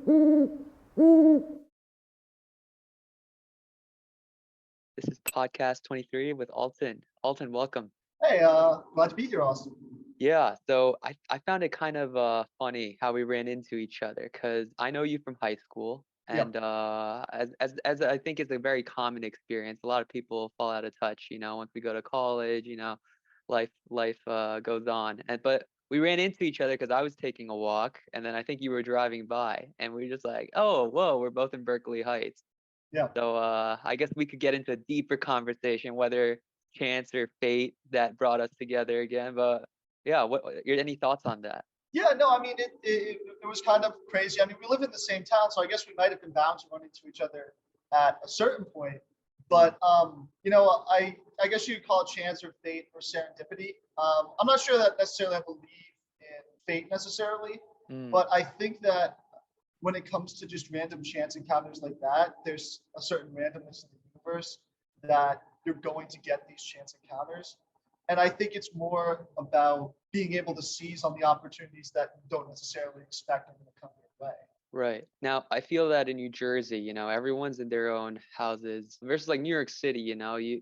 This is podcast 23 with Alton. Alton, welcome. Hey, glad to be here, Austin. Yeah, so I found it kind of funny how we ran into each other because I know you from high school, Yeah, and as I think it's a very common experience. A lot of people fall out of touch, once we go to college, life goes on. And but we ran into each other because I was taking a walk, and then I think you were driving by, and we were just like, oh, whoa, we're both in Berkeley Heights. yeah, So I guess we could get into a deeper conversation, whether chance or fate that brought us together again. But yeah, any thoughts on that? yeah. No, I mean it was kind of crazy. I mean, we live in the same town, so I guess we might have been bound to run into each other at a certain point. Mm, But I guess you could call it chance or fate or serendipity. I'm not sure that necessarily I believe in fate necessarily, mm, but I think that when it comes to just random chance encounters like that, there's a certain randomness in the universe that you're going to get these chance encounters. And I think it's more about being able to seize on the opportunities that you don't necessarily expect are going to come your way. right. Now, I feel that in New Jersey, everyone's in their own houses versus like New York City,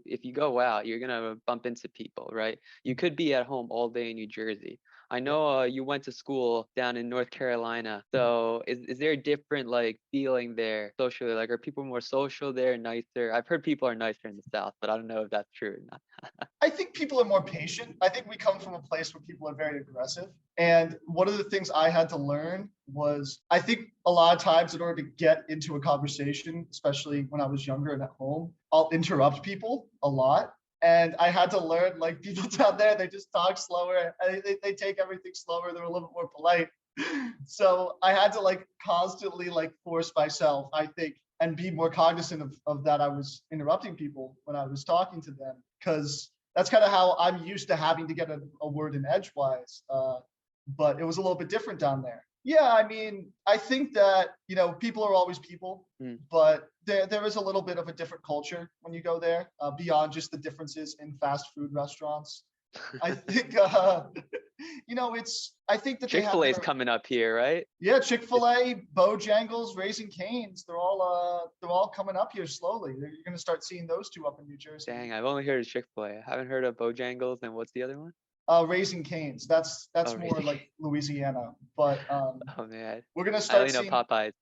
if you go out, you're gonna bump into people, right? You could be at home all day in New Jersey. I Yeah. know you went to school down in North Carolina. So is there a different like feeling there socially? Like are people more social there, nicer? I've heard people are nicer in the South, but I don't know if that's true or not. I think people are more patient. I think we come from a place where people are very aggressive. And one of the things I had to learn was I think a lot of times in order to get into a conversation, especially when I was younger and at home, I'll interrupt people a lot. And I had to learn like people down there, they just talk slower. They take everything slower. They're a little bit more polite. So I had to like constantly like force myself, I think, and be more cognizant of that. I was interrupting people when I was talking to them because that's kind of how I'm used to having to get a word in edgewise. But it was a little bit different down there. Yeah, I mean, I think that people are always people, Mm. but there is a little bit of a different culture when you go there, beyond just the differences in fast food restaurants. I think I think that they have Chick-fil-A is their coming up here, right? yeah, Chick-fil-A, Bojangles, Raising Cane's, they're all coming up here slowly. You're gonna start seeing those two up in New Jersey. Dang, I've only heard of Chick-fil-A. I haven't heard of Bojangles, and what's the other one? Raising Cane's, Oh, that's more Raising. like Louisiana, but Oh man, we're gonna I start only know seeing Popeyes.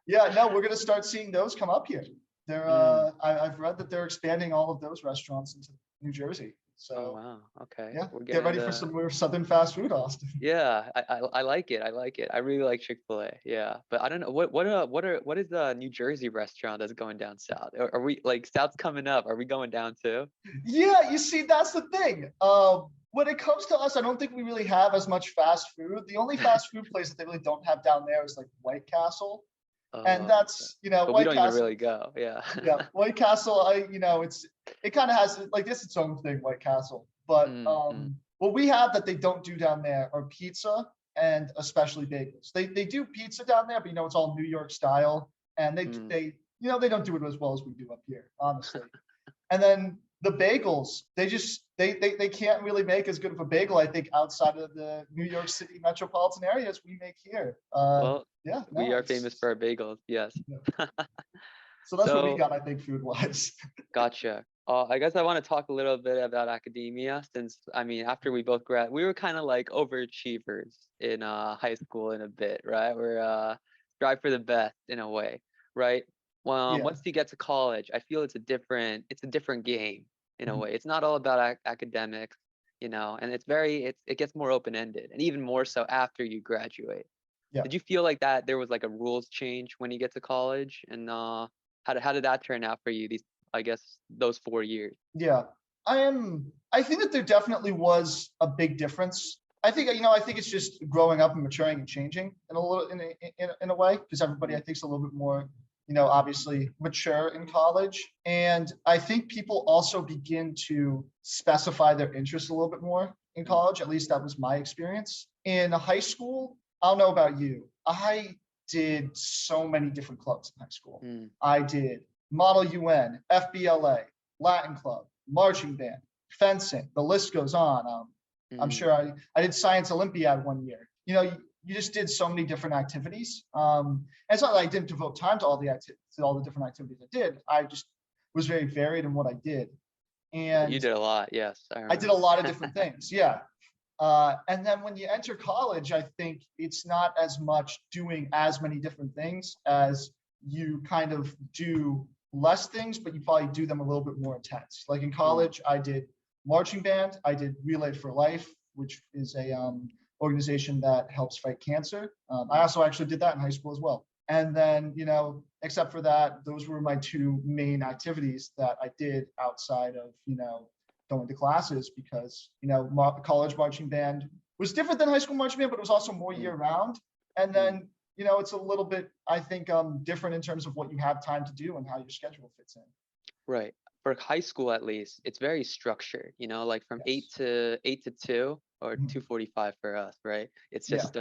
yeah, no, we're gonna start seeing those come up here. Mm. I've read that they're expanding all of those restaurants into New Jersey. Oh So wow. Okay, yeah, we're get getting ready for the. some more Southern fast food, Austin. Yeah, I like it. I like it. I really like Chick-fil-A. Yeah, but I don't know what is the New Jersey restaurant that's going down south? Are we like South's coming up? Are we going down too? Yeah, you see, that's the thing. When it comes to us, I don't think we really have as much fast food. The only fast food place that they really don't have down there is like White Castle, and Okay. that's But we White don't even Castle. really go. Yeah. Yeah, White Castle. It kind of has like this its own thing, White Castle. But Mm, mm, what we have that they don't do down there are pizza and especially bagels. They do pizza down there, but it's all New York style, and mm. they don't do it as well as we do up here, honestly. And then the bagels, they can't really make as good of a bagel, I think, outside of the New York City metropolitan area as we make here. Well, Yeah, we no, are famous for our bagels. Yes. yeah. So that's what we So got, I think, food wise. gotcha. I guess I want to talk a little bit about academia since I mean after we both we were kind of like overachievers in high school in a bit, right? We're strive for the best in a way, right? Well, Yeah. once you get to college, I feel it's a different game in a Mhm. way. It's not all about academics, and it gets more open-ended and even more so after you graduate. Yeah. Did you feel like that there was like a rules change when you get to college? And how did that turn out for you I guess those 4 years? Yeah. I think that there definitely was a big difference. I think it's just growing up and maturing and changing in a little in a way because everybody I Mm, think is a little bit more, obviously mature in college. And I think people also begin to specify their interests a little bit more in mm, college. At least that was my experience. In high school, I don't know about you. I did so many different clubs in high school. mm, I did Model UN, FBLA, Latin Club, marching band, fencing. The list goes on. I'm mm, sure I did Science Olympiad one year. you just did so many different activities. And it's not that I didn't devote time to all the different activities I did. I just was very varied in what I did. You And did a lot. Yes, I I did a remember. lot of different things. Yeah. And then when you enter college, I think it's not as much doing as many different things as you kind of do less things, but you probably do them a little bit more intense. Like in Mm, college, I did marching band, I did Relay for Life, which is a organization that helps fight cancer. I mm, also actually did that in high school as well. And then, except for that, those were my two main activities that I did outside of, going to classes because, college marching band was different than high school marching band, but it was also more mm, year round. And mm. then, it's a little bit, I think, different in terms of what you have time to do and how your schedule fits in. Right. For high school, at least, it's very structured, like from Yes. 8 to 2 or Mhm. 2:45 for us, right? It's Yeah. just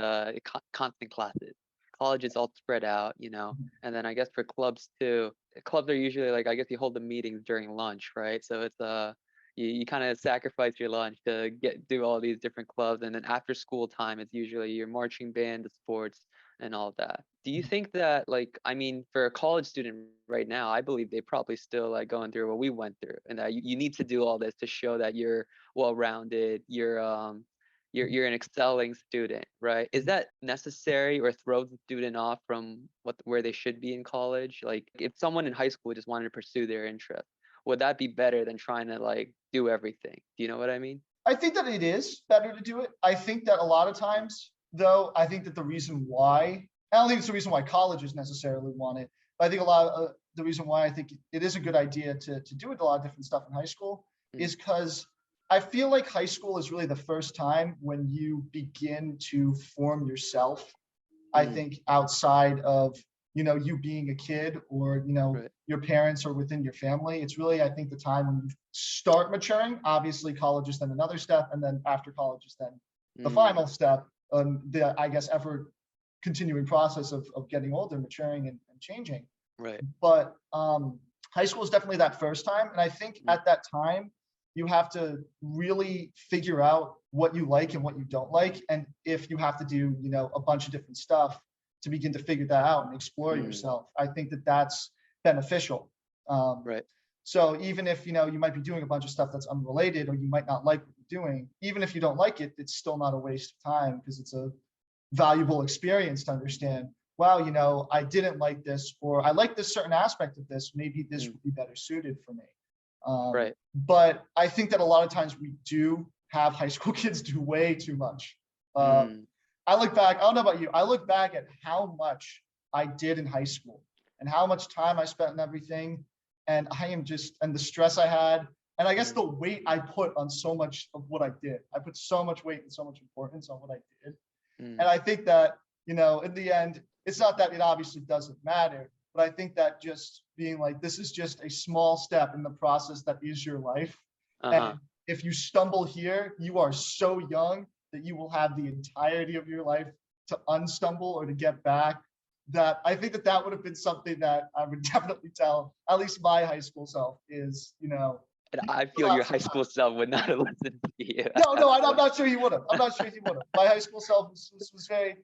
constant classes. College is all spread out, Mhm. and then I guess for clubs too, clubs are usually like I guess you hold the meetings during lunch, right? So it's you kind of sacrifice your lunch to do all these different clubs, and then after school time, it's usually your marching band, the sports, and all of that. Do you think that, like, I mean, for a college student right now, I believe they probably still like going through what we went through, and that you need to do all this to show that you're well-rounded, you're an excelling student, right? Is that necessary or throws the student off from where they should be in college? Like, if someone in high school just wanted to pursue their interest, would that be better than trying to like do everything? Do you know what I mean? I think that it is better to do it. I think that a lot of times, though, I think that the reason why, I don't think it's the reason why colleges necessarily want it, but I think a lot of the reason why I think it is a good idea to do a lot of different stuff in high school Mm, is because I feel like high school is really the first time when you begin to form yourself. I mm, think outside of, you being a kid or, right. your parents or within your family, it's really, I think, the time when you start maturing. Obviously, college is then another step. And then after college is then the Mm, final step, the, I guess, ever continuing process of getting older, maturing and changing. right. But high school is definitely that first time. And I think Mm, at that time, you have to really figure out what you like and what you don't like. And if you have to do, a bunch of different stuff to begin to figure that out and explore mm, yourself, I think that that's beneficial. Um, right. so even if, you might be doing a bunch of stuff that's unrelated or you might not like what you're doing, even if you don't like it, it's still not a waste of time because it's a valuable experience to understand, wow, I didn't like this, or I like this certain aspect of this. Maybe this Mm, would be better suited for me. right. But I think that a lot of times we do have high school kids do way too much. Uh, Mm, I look back, I don't know about you, I look back at how much I did in high school and how much time I spent in everything. And and the stress I had, and I guess mm, the weight I put on so much of what I did. I put so much weight and so much importance on what I did. And mm, I think that, in the end, it's not that it obviously doesn't matter, but I think that just being like, this is just a small step in the process that is your life. uh-huh. And if you stumble here, you are so young that you will have the entirety of your life to unstumble or to get back. That I think that would have been something that I would definitely tell at least my high school self is, And I feel about your some high time. school self would not have listened to you at No, that no, I'm point. not sure he would have. I'm not sure he would have. My high school self was very,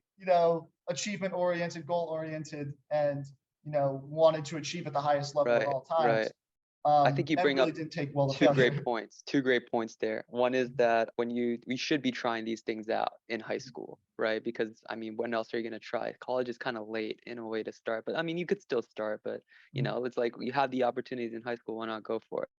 achievement oriented, goal oriented, and wanted to achieve at the highest level at Right, all right. times. I think you And bring up really didn't take well to two great failure. points. Two great points there. One is that we should be trying these things out in high school, right? Because I mean, when else are you gonna try? College is kind of late in a way to start, but I mean, you could still start, but it's like you have the opportunities in high school, why not go for it?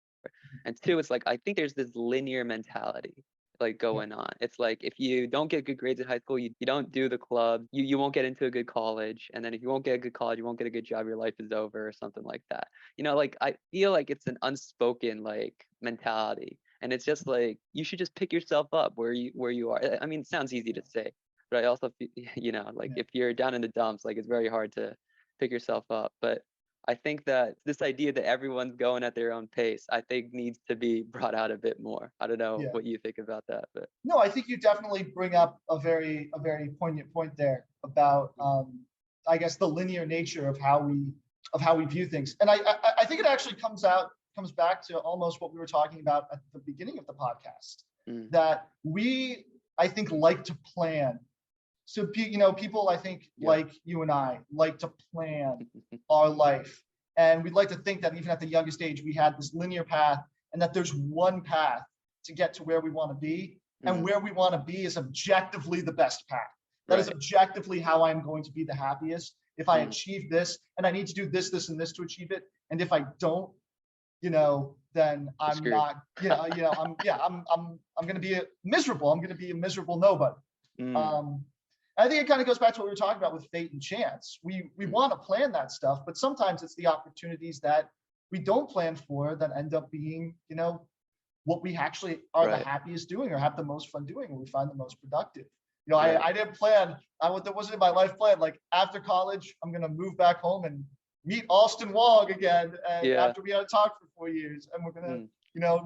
And two, it's like I think there's this linear mentality like Yeah, going on. It's like if you don't get good grades in high school, you don't do the club, you won't get into a good college. And then if you won't get a good college, you won't get a good job, your life is over or something like that. Like I feel like it's an unspoken like mentality. And it's just like you should just pick yourself up where you are. I mean, it sounds easy yeah, to say, but I also like yeah, if you're down in the dumps, like it's very hard to pick yourself up. But I think that this idea that everyone's going at their own pace, I think needs to be brought out a bit more. I don't know yeah. what you think about that, but No, I think you definitely bring up a very poignant point there about I guess the linear nature of how we view things. And I think it actually comes back to almost what we were talking about at the beginning of the podcast, mm, that we, I think, like to plan So, people I think Yeah. like you and I like to plan our life. And we'd like to think that even at the youngest age, we had this linear path and that there's one path to get to where we want to be. And Mm, where we want to be is objectively the best path. That is right. objectively how I'm going to be the happiest. If I Mm, achieve this, and I need to do this, this, and this to achieve it. And if I don't, then you're I'm screwed. not, I'm going to be miserable. I'm going to be a miserable nobody. Mm, Um, I think it kind of goes back to what we were talking about with fate and chance. We mm, want to plan that stuff, but sometimes it's the opportunities that we don't plan for that end up being, what we actually are the right. happiest doing or have the most fun doing, or we find the most productive. Right. I didn't plan. That wasn't in my life plan. Like after college, I'm gonna move back home and meet Austin Wong again. And Yeah. after we had a talk for 4 years, and we're gonna, Mm, you know,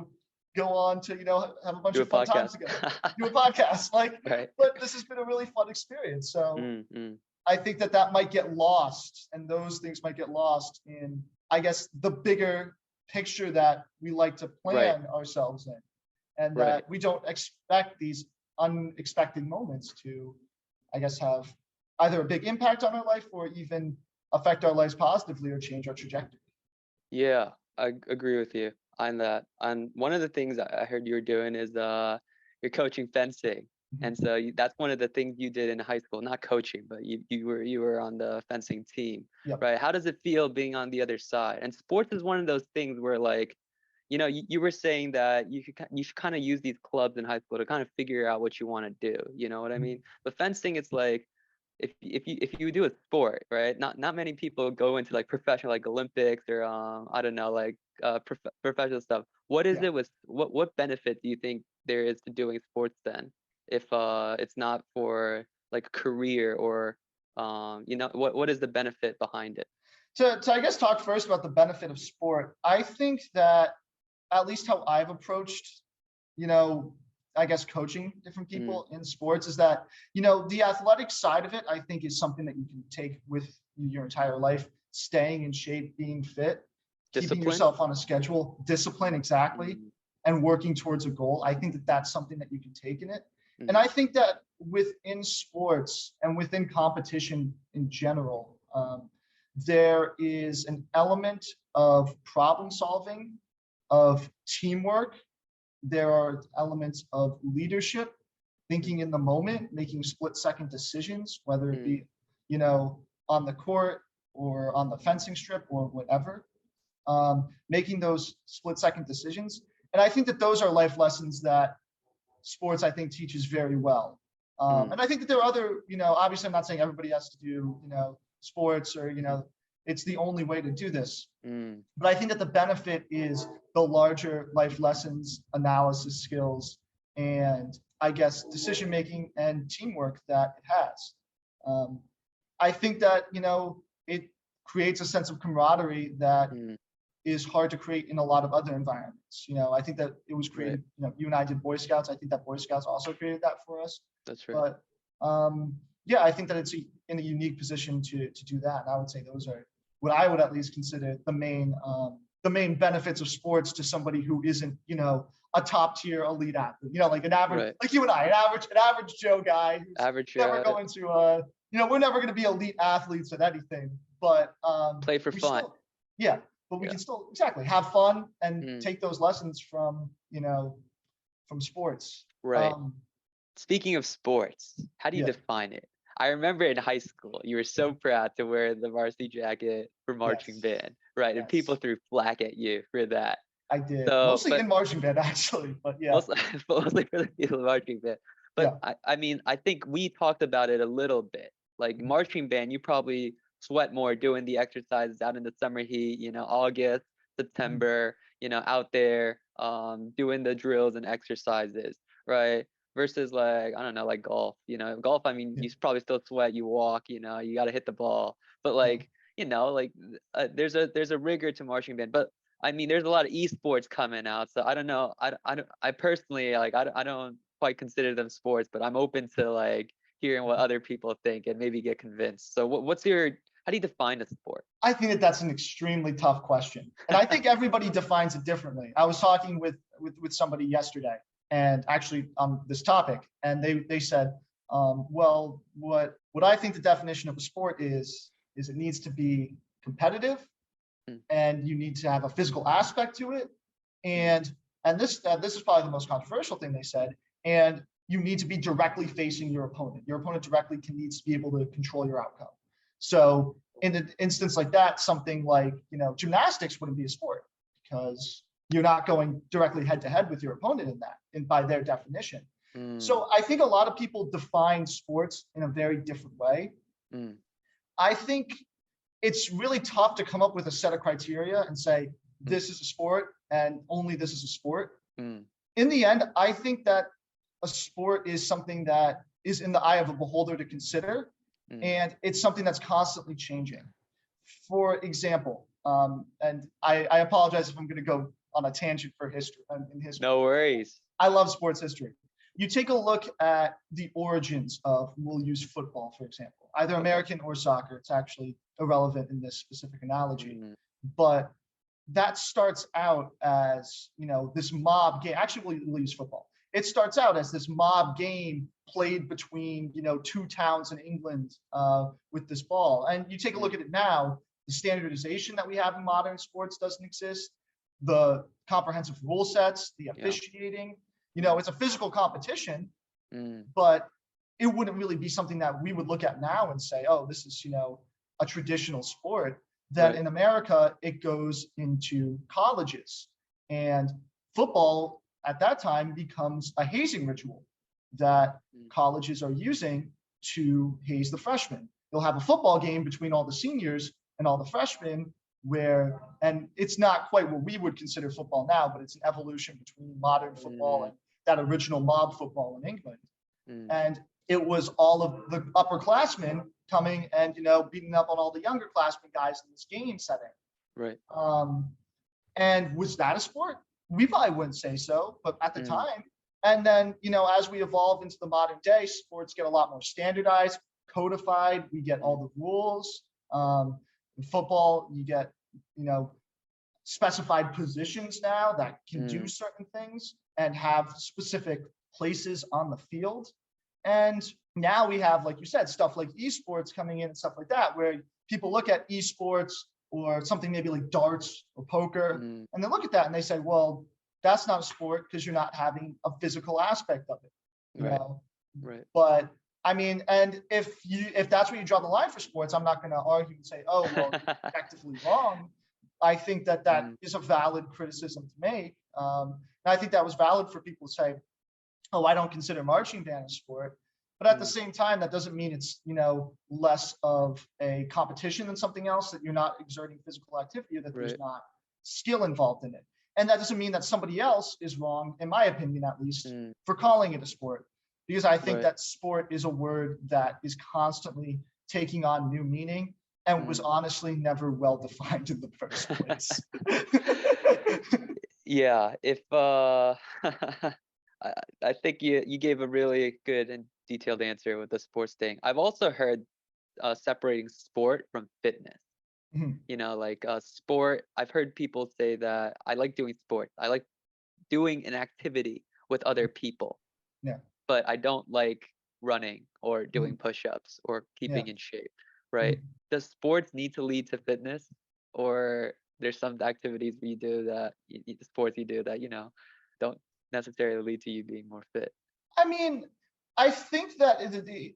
go on to, have a bunch do a of fun podcast. times together, do a podcast. Like, Right. but this has been a really fun experience. So Mm, mm, I think that might get lost, and those things might get lost in, I guess, the bigger picture that we like to right. plan ourselves in, and Right. that we don't expect these unexpected moments to, I guess, have either a big impact on our life or even affect our lives positively or change our trajectory. Yeah, I agree with you on that. On one of the things I heard you were doing is you're coaching fencing, and Mhm. so that's one of the things you did in high school. Not coaching, but you were on the fencing team, Yep. right? How does it feel being on the other side? And sports is one of those things where like, you were saying that you should kind of use these clubs in high school to kind of figure out what you want to do. You know what I mean? But fencing, it's like if you do a sport, right? Not many people go into like professional, like Olympics or I don't know, like professional stuff. What is Yeah. it with what benefit do you think there is to doing sports then, if it's not for like a career or what is the benefit behind it? To I guess talk first about the benefit of sport. I think that at least how I've approached, you know, I guess coaching different Mm, people in sports is that, the athletic side of it, I think is something that you can take with your entire life, staying in shape, being fit, keeping discipline. yourself on a schedule, discipline, exactly, Mm, and working towards a goal. I think that that's something that you can take in it. And mm, I think that within sports and within competition in general, there is an element of problem solving, of teamwork. There are elements of leadership, mm, thinking in the moment, making split second decisions, whether it mm, be, on the court or on the fencing strip or whatever, making those split second decisions. And I think that those are life lessons that sports, I think, teaches very well. mm, And I think that there are other, obviously I'm not saying everybody has to do, sports or, mm, it's the only way to do this. mm, But I think that the benefit is the larger life lessons, analysis skills, and I guess decision making and teamwork that it has. Um, I think that, it creates a sense of camaraderie that mm, is hard to create in a lot of other environments. I think that it was right. created, you and I did Boy Scouts. I think that Boy Scouts also created that for us. That's right. But yeah, I think that it's in a unique position to do that. And I would say those are what I would at least consider the main benefits of sports to somebody who isn't, a top tier elite athlete, like an average, Right. like you and I, an average Joe guy who's Average never going to, we're never going to be elite athletes at anything, but play for we fun. still, yeah, but we Yeah. can still exactly have fun and Mm, take those lessons from sports. right. Speaking of sports, how do you Yeah, define it? I remember in high school, you were so proud to wear the varsity jacket for marching yes, band, right? And people yes, threw flack at you for that. I did So, mostly but in marching band actually, but yeah, mostly, mostly for the people marching band. But yeah, I mean, I think we talked about it a little bit. Like marching band, you probably sweat more doing the exercises out in the summer heat, August, mhm, September, out there, doing the drills and exercises, right? Versus like, I don't know, like golf, golf, I mean, yeah, you probably still sweat, you walk, you got to hit the ball. But yeah. like, like there's a rigor to marching band. But I mean, there's a lot of esports coming out, so I don't know. I personally like I don't quite consider them sports, but I'm open to like hearing what other people think and maybe get convinced. So what's your how do you define a sport? I think that that's an extremely tough question, and I think everybody defines it differently. I was talking with somebody yesterday, and actually on this topic, and they said Well, what I think the definition of a sport is it needs to be competitive, Mm, and you need to have a physical aspect to it, mm, and this is probably the most controversial thing they said, and you need to be directly facing your opponent. Your opponent directly needs to be able to control your outcome. So in an instance like that, something like gymnastics wouldn't be a sport because you're not going directly head to head with your opponent in that, and by their definition. mm, So I think a lot of people define sports in a very different way. mm, I think it's really tough to come up with a set of criteria and say mm, this is a sport and only this is a sport. mm, In the end, I think that a sport is something that is in the eye of a beholder to consider, mm. and it's something that's constantly changing. For example, and I apologize if I'm going to go on a tangent for history in history. No worries. I love sports history. You take a look at the origins of, we'll use football, for example, either Okay. American or soccer. It's actually irrelevant in this specific analogy. Mm, But that starts out as, this mob game. Actually, we'll use football. It starts out as this mob game played between, two towns in England with this ball. And you take a mm, look at it now, the standardization that we have in modern sports doesn't exist. The comprehensive rule sets, the yeah. officiating, Mm, it's a physical competition, mm, but it wouldn't really be something that we would look at now and say, oh, this is, a traditional sport. That right. in America, it goes into colleges. And football at that time becomes a hazing ritual that Mm, colleges are using to haze the freshmen. They'll have a football game between all the seniors and all the freshmen and it's not quite what we would consider football now, but it's an evolution between modern football mm, and that original mob football in England. mm, And it was all of the upperclassmen coming and beating up on all the younger classmen guys in this game setting. right. Um, and was that a sport? We probably wouldn't say so, but at the Mm, time. And then as we evolve into the modern day, sports get a lot more standardized, codified. We get all mm, the rules. In football, you get you know specified positions now that can do mm, certain things and have specific places on the field. And now we have, like you said, stuff like esports coming in and stuff like that, where people look at esports or something maybe like darts or poker, mm, and they look at that and they say, well, that's not a sport because you're not having a physical aspect of it, you right. know. Right. But I mean, and if that's where you draw the line for sports, I'm not going to argue and say, oh, well, you're objectively wrong. I think that that Mm, is a valid criticism to make. And I think that was valid for people to say, oh, I don't consider marching band a sport. But at the mm, same time, that doesn't mean it's, less of a competition than something else, that you're not exerting physical activity, or that there's right. not skill involved in it. And that doesn't mean that somebody else is wrong, in my opinion, at least, Mm, for calling it a sport. Because I think right. that sport is a word that is constantly taking on new meaning and was Mm. honestly never well defined in the first place. Yeah, if I I think you gave a really good and detailed answer with the sports thing. I've also heard separating sport from fitness. Mhm. Like sport, I've heard people say that I like doing sports. I like doing an activity with other people, Yeah. but I don't like running or Mhm. doing push-ups or Yeah. keeping in shape, right? Mhm. Does sports need to lead to fitness, or there's some activities we do that sports you do that don't necessarily lead to you being more fit? I mean, I think that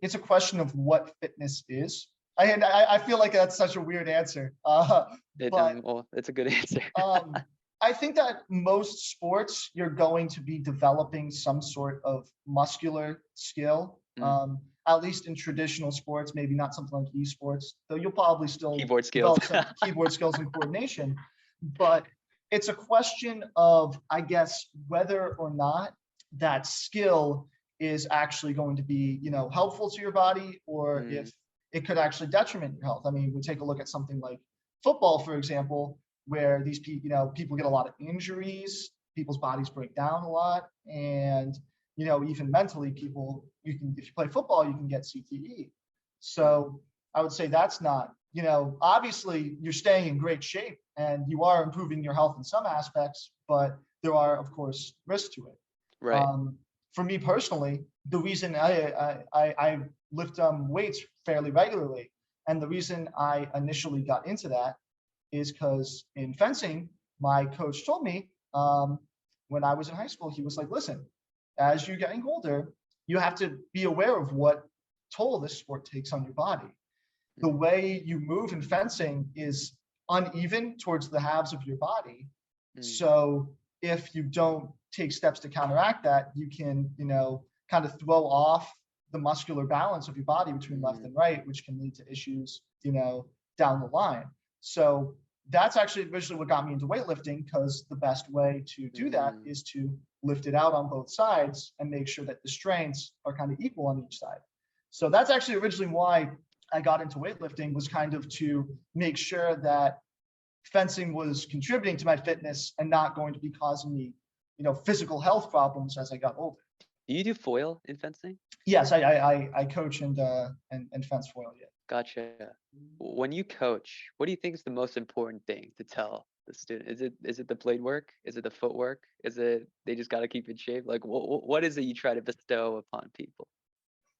it's a question of what fitness is. I feel like that's such a weird answer, but Well, it's a good answer. um, I think that most sports you're going to be developing some sort of muscular skill. Mm, At least in traditional sports, maybe not something like esports, though you'll probably still keyboard skills. develop some keyboard skills and coordination. But it's a question of, I guess, whether or not that skill is actually going to be, helpful to your body, or Mm, if it could actually detriment your health. I mean, we take a look at something like football, for example, where these people, people get a lot of injuries, people's bodies break down a lot, and even mentally, if you play football, you can get CTE. mm, So I would say that's not, obviously you're staying in great shape and you are improving your health in some aspects, but there are, of course, risks to it. right. Um, for me personally, the reason I lift weights fairly regularly, and the reason I initially got into that is because in fencing, my coach told me when I was in high school, he was like, listen, as you're getting older, you have to be aware of what toll this sport takes on your body. The way you move in fencing is uneven towards the halves of your body. Mm, So if you don't take steps to counteract that, you can, kind of throw off the muscular balance of your body between left mm, and right, which can lead to issues, down the line. So that's actually originally what got me into weightlifting, because the best way to do that mm, is to lift it out on both sides and make sure that the strengths are kind of equal on each side. So that's actually originally why I got into weightlifting, was kind of to make sure that fencing was contributing to my fitness and not going to be causing me, physical health problems as I got older. Do you do foil in fencing? Yes, I coach and fence foil. Yeah. Gotcha. When you coach, what do you think is the most important thing to tell the student? Is it the blade work? Is it the footwork? Is it they just got to keep in shape? Like what is it you try to bestow upon people?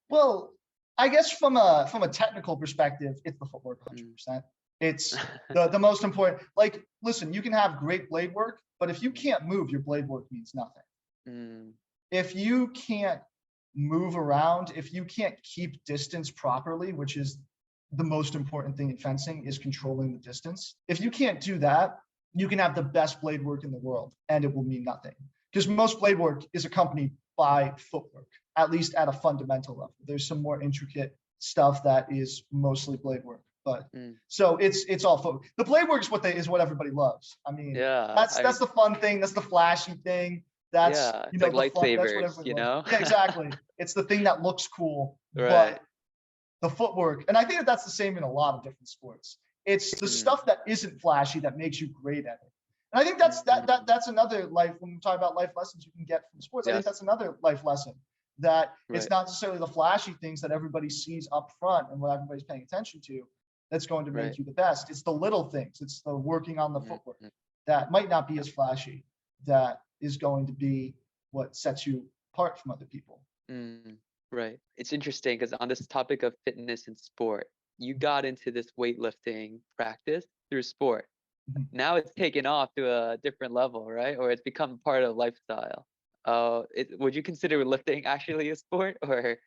Well, I guess from a technical perspective, it's the footwork Mm. 100%. It's the most important. Like, listen, you can have great blade work, but if you can't move, your blade work means nothing. Mm, If you can't move around, if you can't keep distance properly, which is the most important thing in fencing, is controlling the distance. If you can't do that, you can have the best blade work in the world and it will mean nothing. Because most blade work is accompanied by footwork, at least at a fundamental level. There's some more intricate stuff that is mostly blade work. But mm. so it's all footwork. The blade work is what everybody loves. I mean, Yeah, that's the fun thing, that's the flashy thing. That's, yeah, it's like the fun, that's what lightsabers, everybody you loves. know? Yeah, exactly. It's the thing that looks cool, Right. but the footwork, and I think that that's the same in a lot of different sports. It's the Mm, stuff that isn't flashy that makes you great at it. And I think that's another life, when we talk about life lessons you can get from sports. I think yes, that's another life lesson, that it's right. not necessarily the flashy things that everybody sees up front and what everybody's paying attention to that's going to Right. make you the best. It's the little things. It's the working on the Mm, footwork mm, that might not be as flashy, that is going to be what sets you apart from other people. mm. Right. It's interesting because on this topic of fitness and sport, you got into this weightlifting practice through sport. Mhm. Now it's taken off to a different level, right? Or it's become part of lifestyle. Would you consider lifting actually a sport, or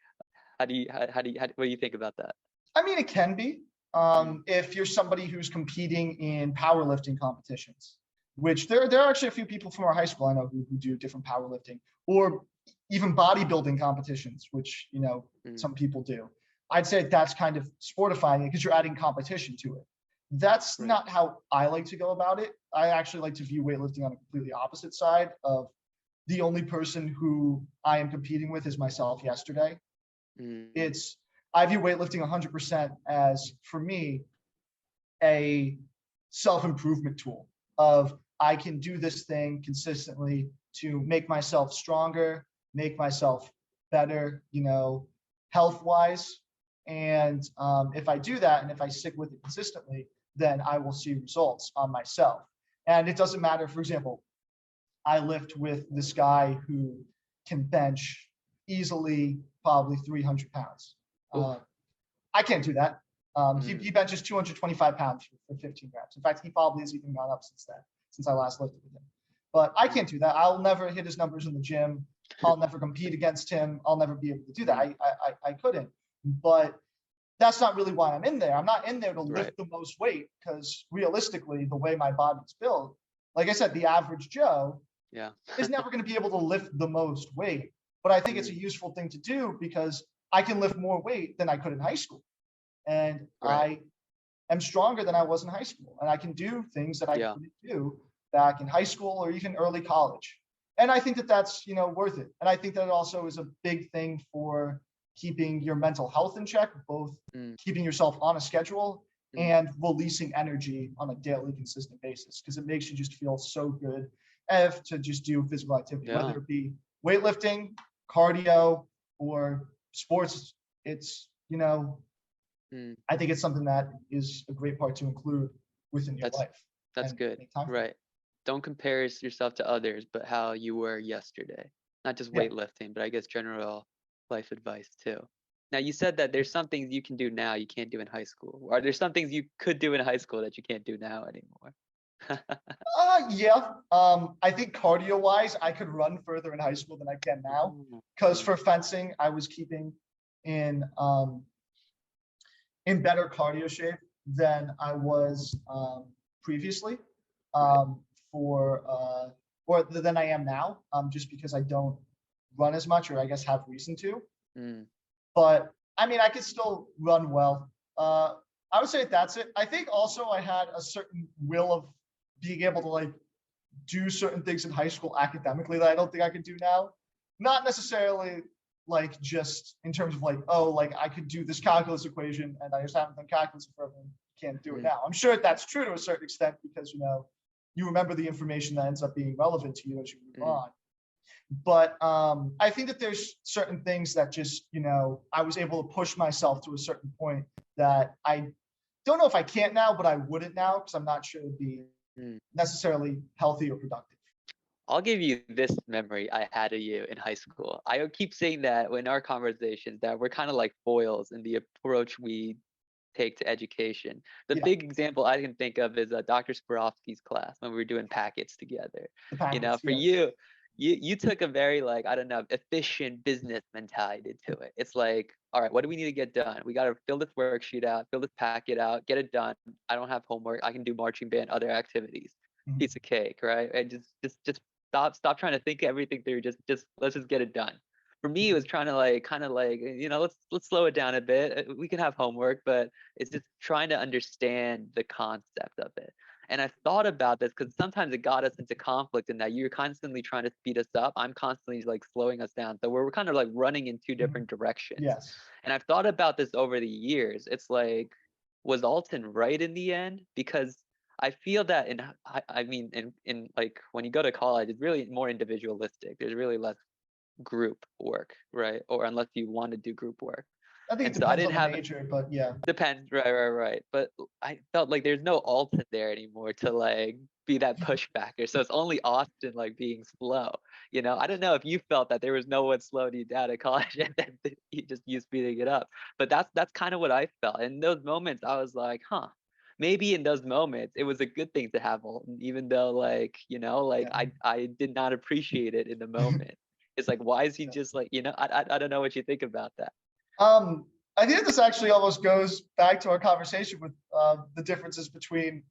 what do you think about that? I mean, it can be, Mm, if you're somebody who's competing in powerlifting competitions, which there are actually a few people from our high school I know who do different powerlifting, or even bodybuilding competitions, which, mm, some people do. I'd say that's kind of sportifying it because you're adding competition to it. That's right. not how I like to go about it. I actually like to view weightlifting on a completely opposite side of, the only person who I am competing with is myself yesterday. Mm, It's I view weightlifting 100% as, for me, a self-improvement tool of, I can do this thing consistently to make myself stronger, make myself better, health wise. And if I do that and if I stick with it consistently, then I will see results on myself. And it doesn't matter, for example, I lift with this guy who can bench easily, probably 300 pounds. oof. Uh, I can't do that. He Mm, benches 225 pounds for 15 grams. In fact, he probably has even gone up since then, since I last lifted with him. But I mm, can't do that. I'll never hit his numbers in the gym. I'll never compete against him. I'll never be able to do that. mm, I couldn't. But that's not really why I'm in there. I'm not in there to right. lift the most weight, because realistically, the way my body's built, like I said, the average Joe Yeah. is never going to be able to lift the most weight. But I think it's a Mm, useful thing to do, because I can lift more weight than I could in high school. And right. I am stronger than I was in high school. And I can do things that I Yeah. couldn't do back in high school or even early college. And I think that that's, worth it. And I think that it also is a big thing for keeping your mental health in check, both Mm, keeping yourself on a schedule mm, and releasing energy on a daily consistent basis, because it makes you just feel so good if to just do physical activity, yeah. whether it be weightlifting, cardio, or sports. It's, Mm, I think it's something that is a great part to include within your that's life that's and good. make time for. Right. Don't compare yourself to others, but how you were yesterday. Not just Yeah. weightlifting, but I guess general life advice too. Now, you said that there's some things you can do now you can't do in high school. Are there some things you could do in high school that you can't do now anymore? Yeah. I think cardio wise, I could run further in high school than I can now. Mm, Because mm, for fencing, I was keeping in better cardio shape than I was previously, right. for or than I am now, just because I don't run as much, or I guess have reason to. Mm, But I mean, I could still run well. I would say that's it. I think also I had a certain will of being able to like do certain things in high school academically that I don't think I could do now. Not necessarily like just in terms of like, oh, like I could do this calculus equation and I just haven't done calculus forever and can't do it mm, now. I'm sure that's true to a certain extent because you remember the information that ends up being relevant to you as you move mm. on. But I think that there's certain things that just, I was able to push myself to a certain point that I don't know if I can't now, but I wouldn't now because I'm not sure it'd be Mm. necessarily healthy or productive. I'll give you this memory I had of you in high school. I keep saying that in our conversations that we're kind of like foils in the approach we take to education. The Yeah, big example I can think of is Dr. Sporofsky's class when we were doing packets together. the You know, packets, for yes. you took a very like, I don't know, efficient business mentality to it. It's like, all right, what do we need to get done? We got to fill this worksheet out, fill this packet out, get it done. I don't have homework. I can do marching band, other activities. Mhm. Piece of cake, right? And just stop trying to think everything through. Just let's just get it done. For me, it was trying to like kind of like, let's slow it down a bit. We can have homework, but it's just trying to understand the concept of it. And I thought about this because sometimes it got us into conflict in that you're constantly trying to speed us up. I'm constantly like slowing us down. So we're kind of like running in two Mhm. different directions. Yes. And I've thought about this over the years. It's like, was Alton right in the end? Because I feel that I mean, in like when you go to college, it's really more individualistic. There's really less group work, right? Or unless you want to do group work. I think it And so I depends didn't on the have major, but yeah. depends, right. But I felt like there's no Alton there anymore to like be that pushbacker. So it's only Austin like being slow. I don't know if you felt that there was no one slowing you down at college and then you speeding it up. But that's kind of what I felt. In those moments, I was like, huh. Maybe in those moments it was a good thing to have Alton, even though like, like Yeah. I did not appreciate it in the moment. It's like, why is he Yeah. just like, I don't know what you think about that. I think this actually almost goes back to our conversation with the differences between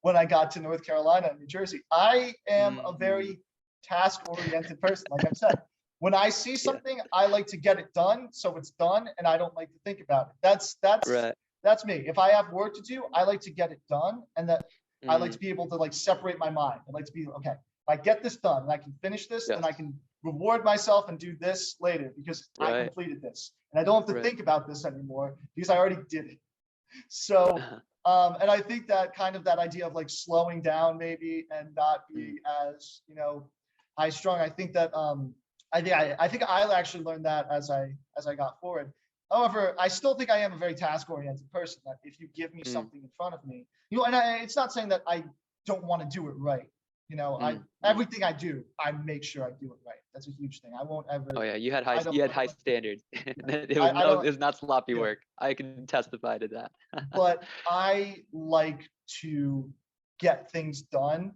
when I got to North Carolina and New Jersey. I am a Mm, very task-oriented person, like I've said. When I see yeah, something, I like to get it done, so it's done, and I don't like to think about it. right. That's me. If I have work to do, I like to get it done, and that I like Mm, to be able to like separate my mind. I like to be okay. If I get this done and I can finish this, then yes, I can reward myself and do this later because I right, completed this, and I don't have to right. think about this anymore because I already did it. So, and I think that kind of that idea of like slowing down maybe and not Mm, being as high strung. I think I actually learned that as I got forward. However, I still think I am a very task oriented person. That if you give me mm, something in front of me, it's not saying that I don't want to do it right. I mm, mm. everything I do, I make sure I do it right. That's a huge thing. I won't Oh ever. yeah, I you had don't high like to. standards. Yeah. It I don't. was not sloppy Yeah. work. I can testify to that. But I like to get things done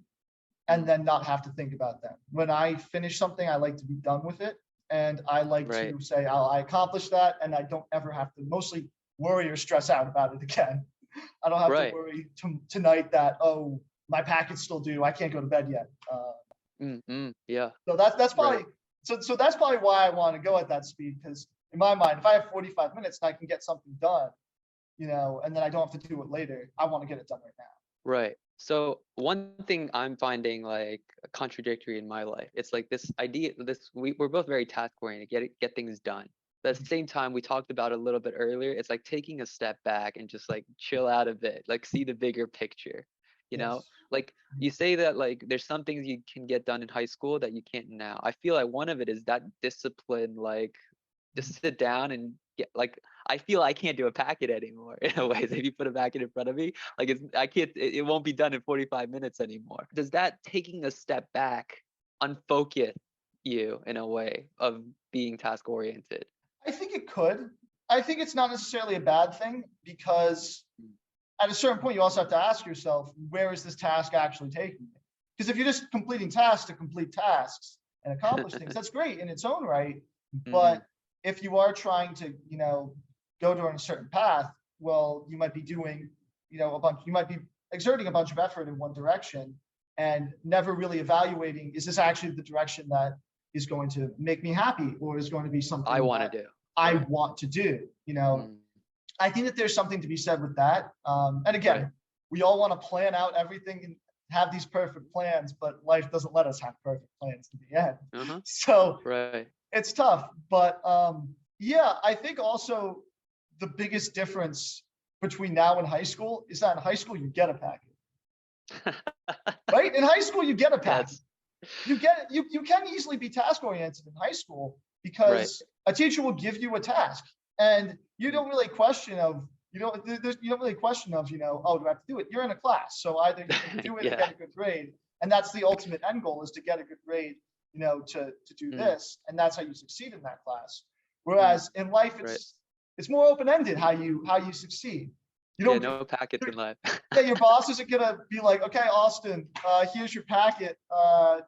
and Mm, then not have to think about them. When I finish something, I like to be done with it. And I like right, to say, I accomplished that. And I don't ever have to mostly worry or stress out about it again. I don't have to right. worry tonight that, oh, my packet's still due. I can't go to bed yet. Yeah, So that's right. probably so that's probably why I want to go at that speed because in my mind, if I have 45 minutes and I can get something done, and then I don't have to do it later, I want to get it done right now. Right. So one thing I'm finding like contradictory in my life, it's like this idea, we're both very task oriented, get things done. But at the same time, we talked about it a little bit earlier. It's like taking a step back and just like chill out a bit, like see the bigger picture. You know, Yes. like you say that like there's some things you can get done in high school that you can't now. I feel like one of it is that discipline, like just sit down and get like I feel I can't do a packet anymore in a way. So if you put a packet in front of me, like I can't it won't be done in 45 minutes anymore. Does that taking a step back, unfocused, you in a way of being task oriented? I think it could. I think it's not necessarily a bad thing because at a certain point, you also have to ask yourself, where is this task actually taking me? Because if you're just completing tasks to complete tasks and accomplish things, that's great in its own right. Hmm. But if you are trying to, go down a certain path, well, you might be doing, you might be exerting a bunch of effort in one direction and never really evaluating, is this actually the direction that is going to make me happy or is going to be I something want to that do. I Right. want to do, Mm, I think that there's something to be said with that. And right. again, we all want to plan out everything and have these perfect plans, but life doesn't let us have perfect plans in the end. Uh-huh. So Right. it's tough. But yeah, I think also the biggest difference between now and high school is that in high school you get a packet, right? In high school you get a packet. Yes. You can easily be task oriented in high school Right. because a teacher will give you a task and you Mm, don't really question of you don't really question of oh, do I have to do it? You're in a class, so either you're going to do it and yeah. get a good grade, and that's the ultimate end goal is to get a good grade, to do Mm, this, and that's how you succeed in that class. mm, Whereas in life right. it's more open ended how you succeed. You Yeah. don't No packets in life. Yeah, your boss isn't gonna be like, okay, Austin, here's your packet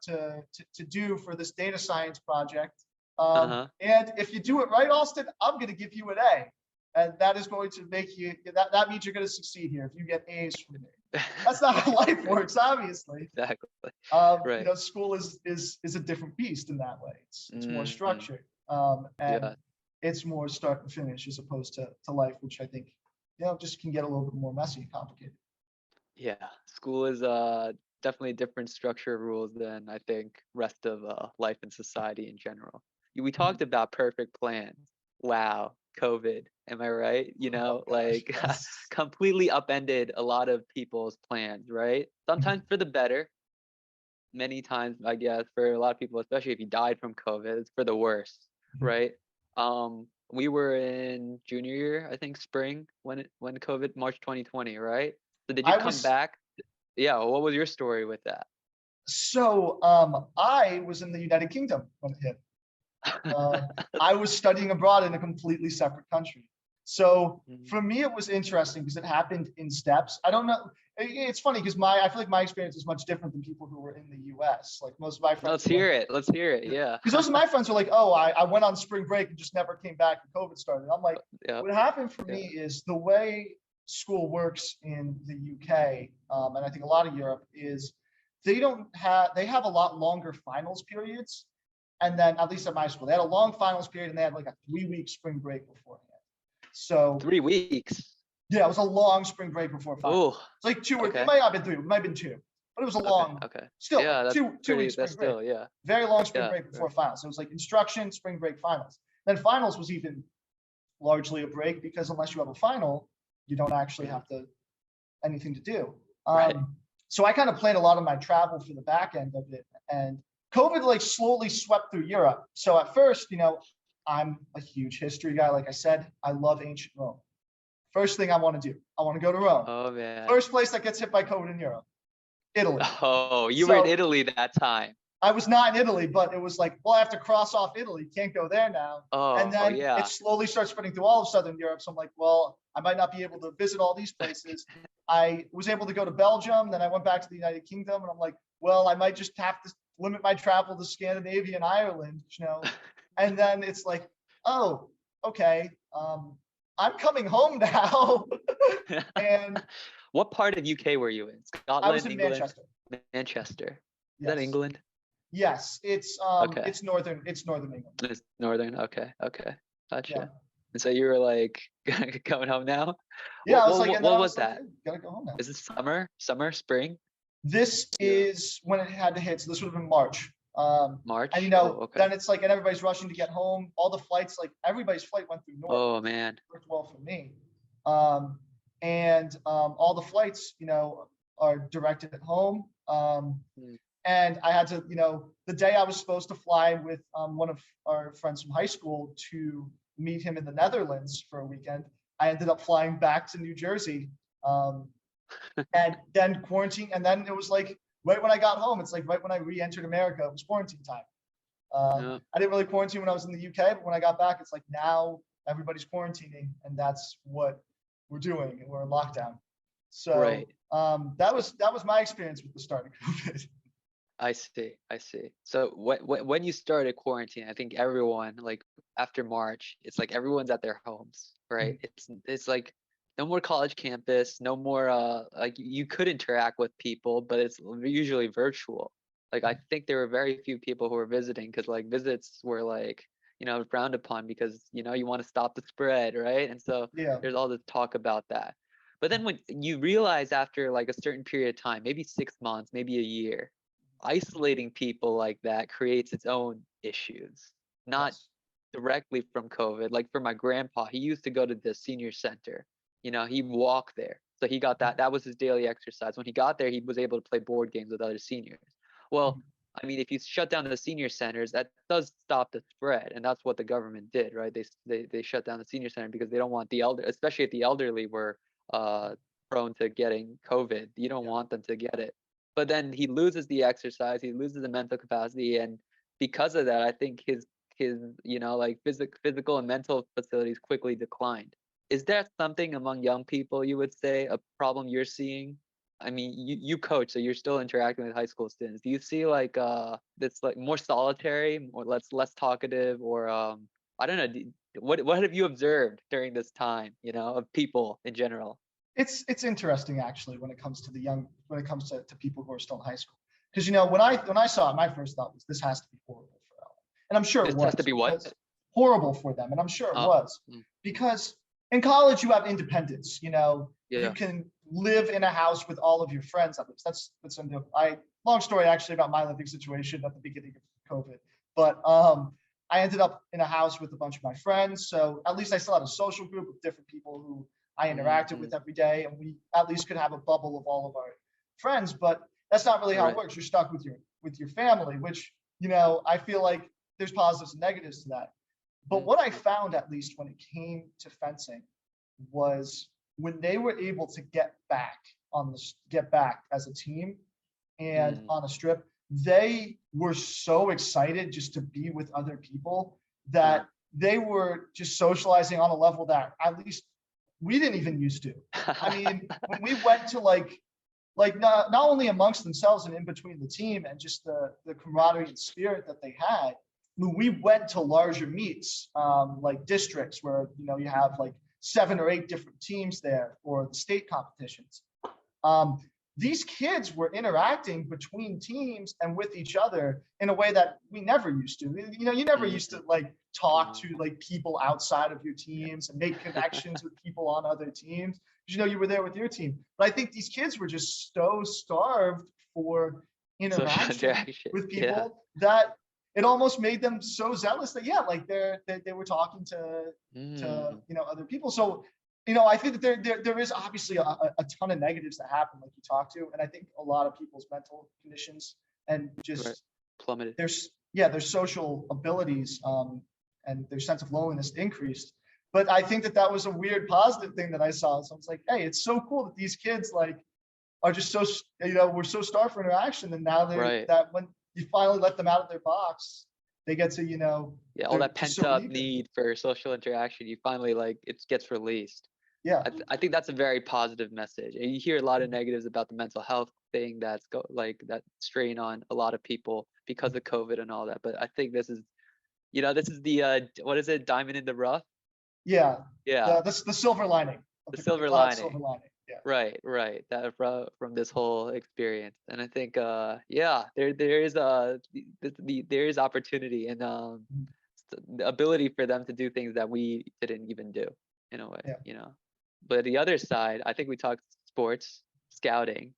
to do for this data science project. Uh-huh. And if you do it right, Austin, I'm gonna give you an A. And that is going to make you that means you're gonna succeed here if you get A's from me. That's not how life Right. works, obviously. Exactly. You Right. know, school is a different beast in that way. It's more Mm, structured. And yeah. it's more start and finish as opposed to life, which I think, just can get a little bit more messy and complicated. Yeah. School is definitely a different structure of rules than I think rest of life and society in general. We talked about perfect plans. Wow, COVID. Am I right? Oh gosh, Like yes. completely upended a lot of people's plans, right? Sometimes for the better, many times, I guess, for a lot of people, especially if you died from COVID, it's for the worst, right? We were in junior year, I think spring when COVID, March 2020, right? So did you I come was back? Yeah, what was your story with that? I was in the United Kingdom when it hit. Uh, I was studying abroad in a completely separate country. So Mhm. for me, it was interesting because it happened in steps. I don't know. It's funny because I feel like my experience is much different than people who were in the U.S. Like most of my friends Let's were like, hear it. Let's hear it. Yeah. because most of my friends are like, oh, I went on spring break and just never came back and COVID started. I'm like, Yeah. what happened for Yeah. me is the way school works in the UK, and I think a lot of Europe is they have a lot longer finals periods. And then at least at my school, they had a long finals period and they had like a 3 week spring break beforehand. So 3 weeks. yeah, it was a long spring break before finals. Oh, It's like two, or it okay. might not have been three, it might have been two, but it was a Okay. long, Okay. still like Yeah, that's two week pretty, spring that's break. still, yeah. Very long spring Yeah. break before Right. finals. So it was like instruction, spring break, finals. Then finals was even largely a break because unless you have a final, you don't actually Mhm. have to anything to do. Right. So I kind of planned a lot of my travel for the back end of it, and COVID like slowly swept through Europe. So at first, I'm a huge history guy. Like I said, I love ancient Rome. First thing I want to do, I want to go to Rome. Oh man. First place that gets hit by COVID in Europe, Italy. Oh, you were in So Italy that time. I was not in Italy, but it was like, well, I have to cross off Italy. Can't go there now. And Oh then it yeah. slowly starts spreading through all of Southern Europe. So I'm like, well, I might not be able to visit all these places. I was able to go to Belgium. Then I went back to the United Kingdom. And I'm like, well, I might just have to limit my travel to Scandinavia and Ireland. And then it's like, oh, okay. I'm coming home now. And What part of UK were you in? I was Scotland, in England, Manchester. Manchester. Is that Yes. England? Yes. Okay. It's northern England. It's northern. Okay. Okay. Yeah. Gotcha. And so you were like going home now? Yeah, What I was what like, what, and then what I was was like, that? hey, gotta go home now. Is it summer? Summer, spring? This Yeah. is when it had to hit. So this would have been March. And March? Oh, okay. then it's like, and everybody's rushing to get home. All the flights, like everybody's flight went through Newark, Oh which man. worked well for me. And all the flights, are directed at home. Mm. And I had to, the day I was supposed to fly with one of our friends from high school to meet him in the Netherlands for a weekend, I ended up flying back to New Jersey, and then quarantine. And then it was like right when I got home, it's like right when I re-entered America, it was quarantine time. Yeah. I didn't really quarantine when I was in the UK, but when I got back, it's like now everybody's quarantining, and that's what we're doing, and we're in lockdown. So Right. that was my experience with the start of COVID. I see. I see. So when you started quarantine, I think everyone, like after March, it's like everyone's at their homes, right? It's like no more college campus, no more like you could interact with people, but it's usually virtual. Like I think there were very few people who were visiting because like visits were like, frowned upon because you want to stop the spread, right? And so Yeah. there's all this talk about that. But then when you realize after like a certain period of time, maybe 6 months, maybe a year, isolating people like that creates its own issues, not Yes. directly from COVID. Like for my grandpa, he used to go to the senior center. He walked there. So he got that. That was his daily exercise. When he got there, he was able to play board games with other seniors. Well, I mean, if you shut down the senior centers, that does stop the spread, and that's what the government did, right? They shut down the senior center because they don't want the elder, especially if the elderly were uh, prone to getting COVID. You don't Yeah. want them to get it. But then he loses the exercise, he loses the mental capacity, and because of that, I think his like physical and mental facilities quickly declined. Is that something among young people you would say a problem you're seeing? I mean, you coach, so you're still interacting with high school students. Do you see like that's like more solitary, or less talkative, or I don't know. What have you observed during this time, of people in general? It's interesting actually when it comes to when it comes to people who are still in high school. Because when I saw it, my first thought was this has to be horrible for them. And I'm sure it This has to was be what? because horrible for them. And I'm sure it Oh, was because in college you have independence, you yeah. can live in a house with all of your friends. At least that's long story actually about my living situation at the beginning of COVID. But I ended up in a house with a bunch of my friends. So at least I still had a social group of different people who I interacted Mm-hmm. with every day, and we at least could have a bubble of all of our friends. But that's not really how it Right. works. You're stuck with your family, which I feel like there's positives and negatives to that. But Mm, what I found, at least when it came to fencing, was when they were able to get back as a team and mm, on a strip, they were so excited just to be with other people yeah. that they were just socializing on a level that at least we didn't even used to. I mean, when we went to not only amongst themselves and in between the team and just the camaraderie and spirit that they had, when we went to larger meets, like districts where you have like 7 or 8 different teams there for the state competitions. Um, these kids were interacting between teams and with each other in a way that we never used to. You never used to like talk Mm. to like people outside of your teams and make connections with people on other teams. You were there with your team. But I think these kids were just so starved for Social interaction interaction. with Yeah. people that it almost made them so zealous that like they were talking to Mm. other people. So I think that there is obviously a ton of negatives that happen, like you talked to, and I think a lot of people's mental conditions and Right. just Plummeted. their social abilities and their sense of loneliness increased. But I think that was a weird positive thing that I saw. So I was like, hey, it's so cool that these kids like are just so we're so starved for interaction, and now Right. that when you finally let them out of their box, they get to Yeah, all they're that just pent so up eager. need for social interaction, you finally like it gets released. Yeah. I think that's a very positive message. And you hear a lot of negatives about the mental health thing like that strain on a lot of people because of COVID and all that. But I think this is the what is it, diamond in the rough? Yeah, Yeah, the silver lining of the the silver glad lining. silver lining. Yeah. Right, right. That from this whole experience, and I think yeah, there is there is opportunity and the ability for them to do things that we didn't even do in a Yeah. way. But the other side, I think we talked sports, scouting,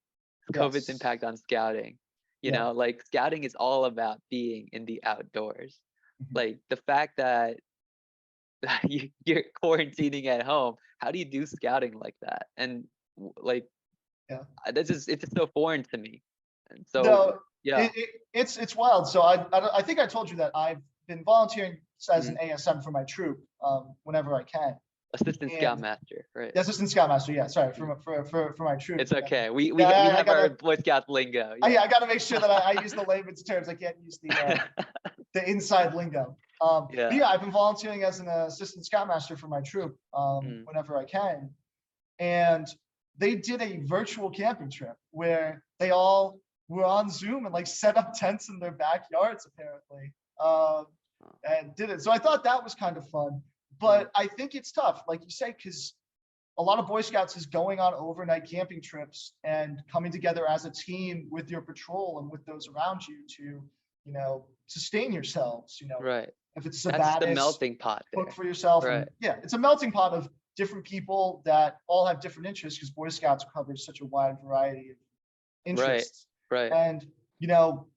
COVID's Yes. impact on scouting. Yeah. Like scouting is all about being in the outdoors. Mhm. Like the fact that you're quarantining at home, how do you do scouting like that? And like Yeah. it's just so foreign to me. And so No, yeah. it's wild. So I think I told you that I've been volunteering as an Mhm. ASM for my troop whenever I can. Assistant And scoutmaster, right? the assistant scoutmaster, yeah, sorry, Mhm. for my troop. It's okay. We Yeah, I have our gotta Boy Scout lingo. yeah, Yeah. I gotta make sure that I use the layman's terms. I can't use the the inside lingo. But Yeah. yeah, I've been volunteering as an assistant scoutmaster for my troop Mm. whenever I can. And they did a virtual camping trip where they all were on Zoom and like set up tents in their backyards, apparently, and did it. So I thought that was kind of fun. Mm. But I think it's tough, like you say, because a lot of Boy Scouts is going on overnight camping trips and coming together as a team with your patrol and with those around you to, sustain yourselves. Right. If it's That's the Sabattis, melting pot cook there. for yourself. And Right. yeah, it's a melting pot of different people that all have different interests because Boy Scouts covers such a wide variety of Right. interests. Right. And,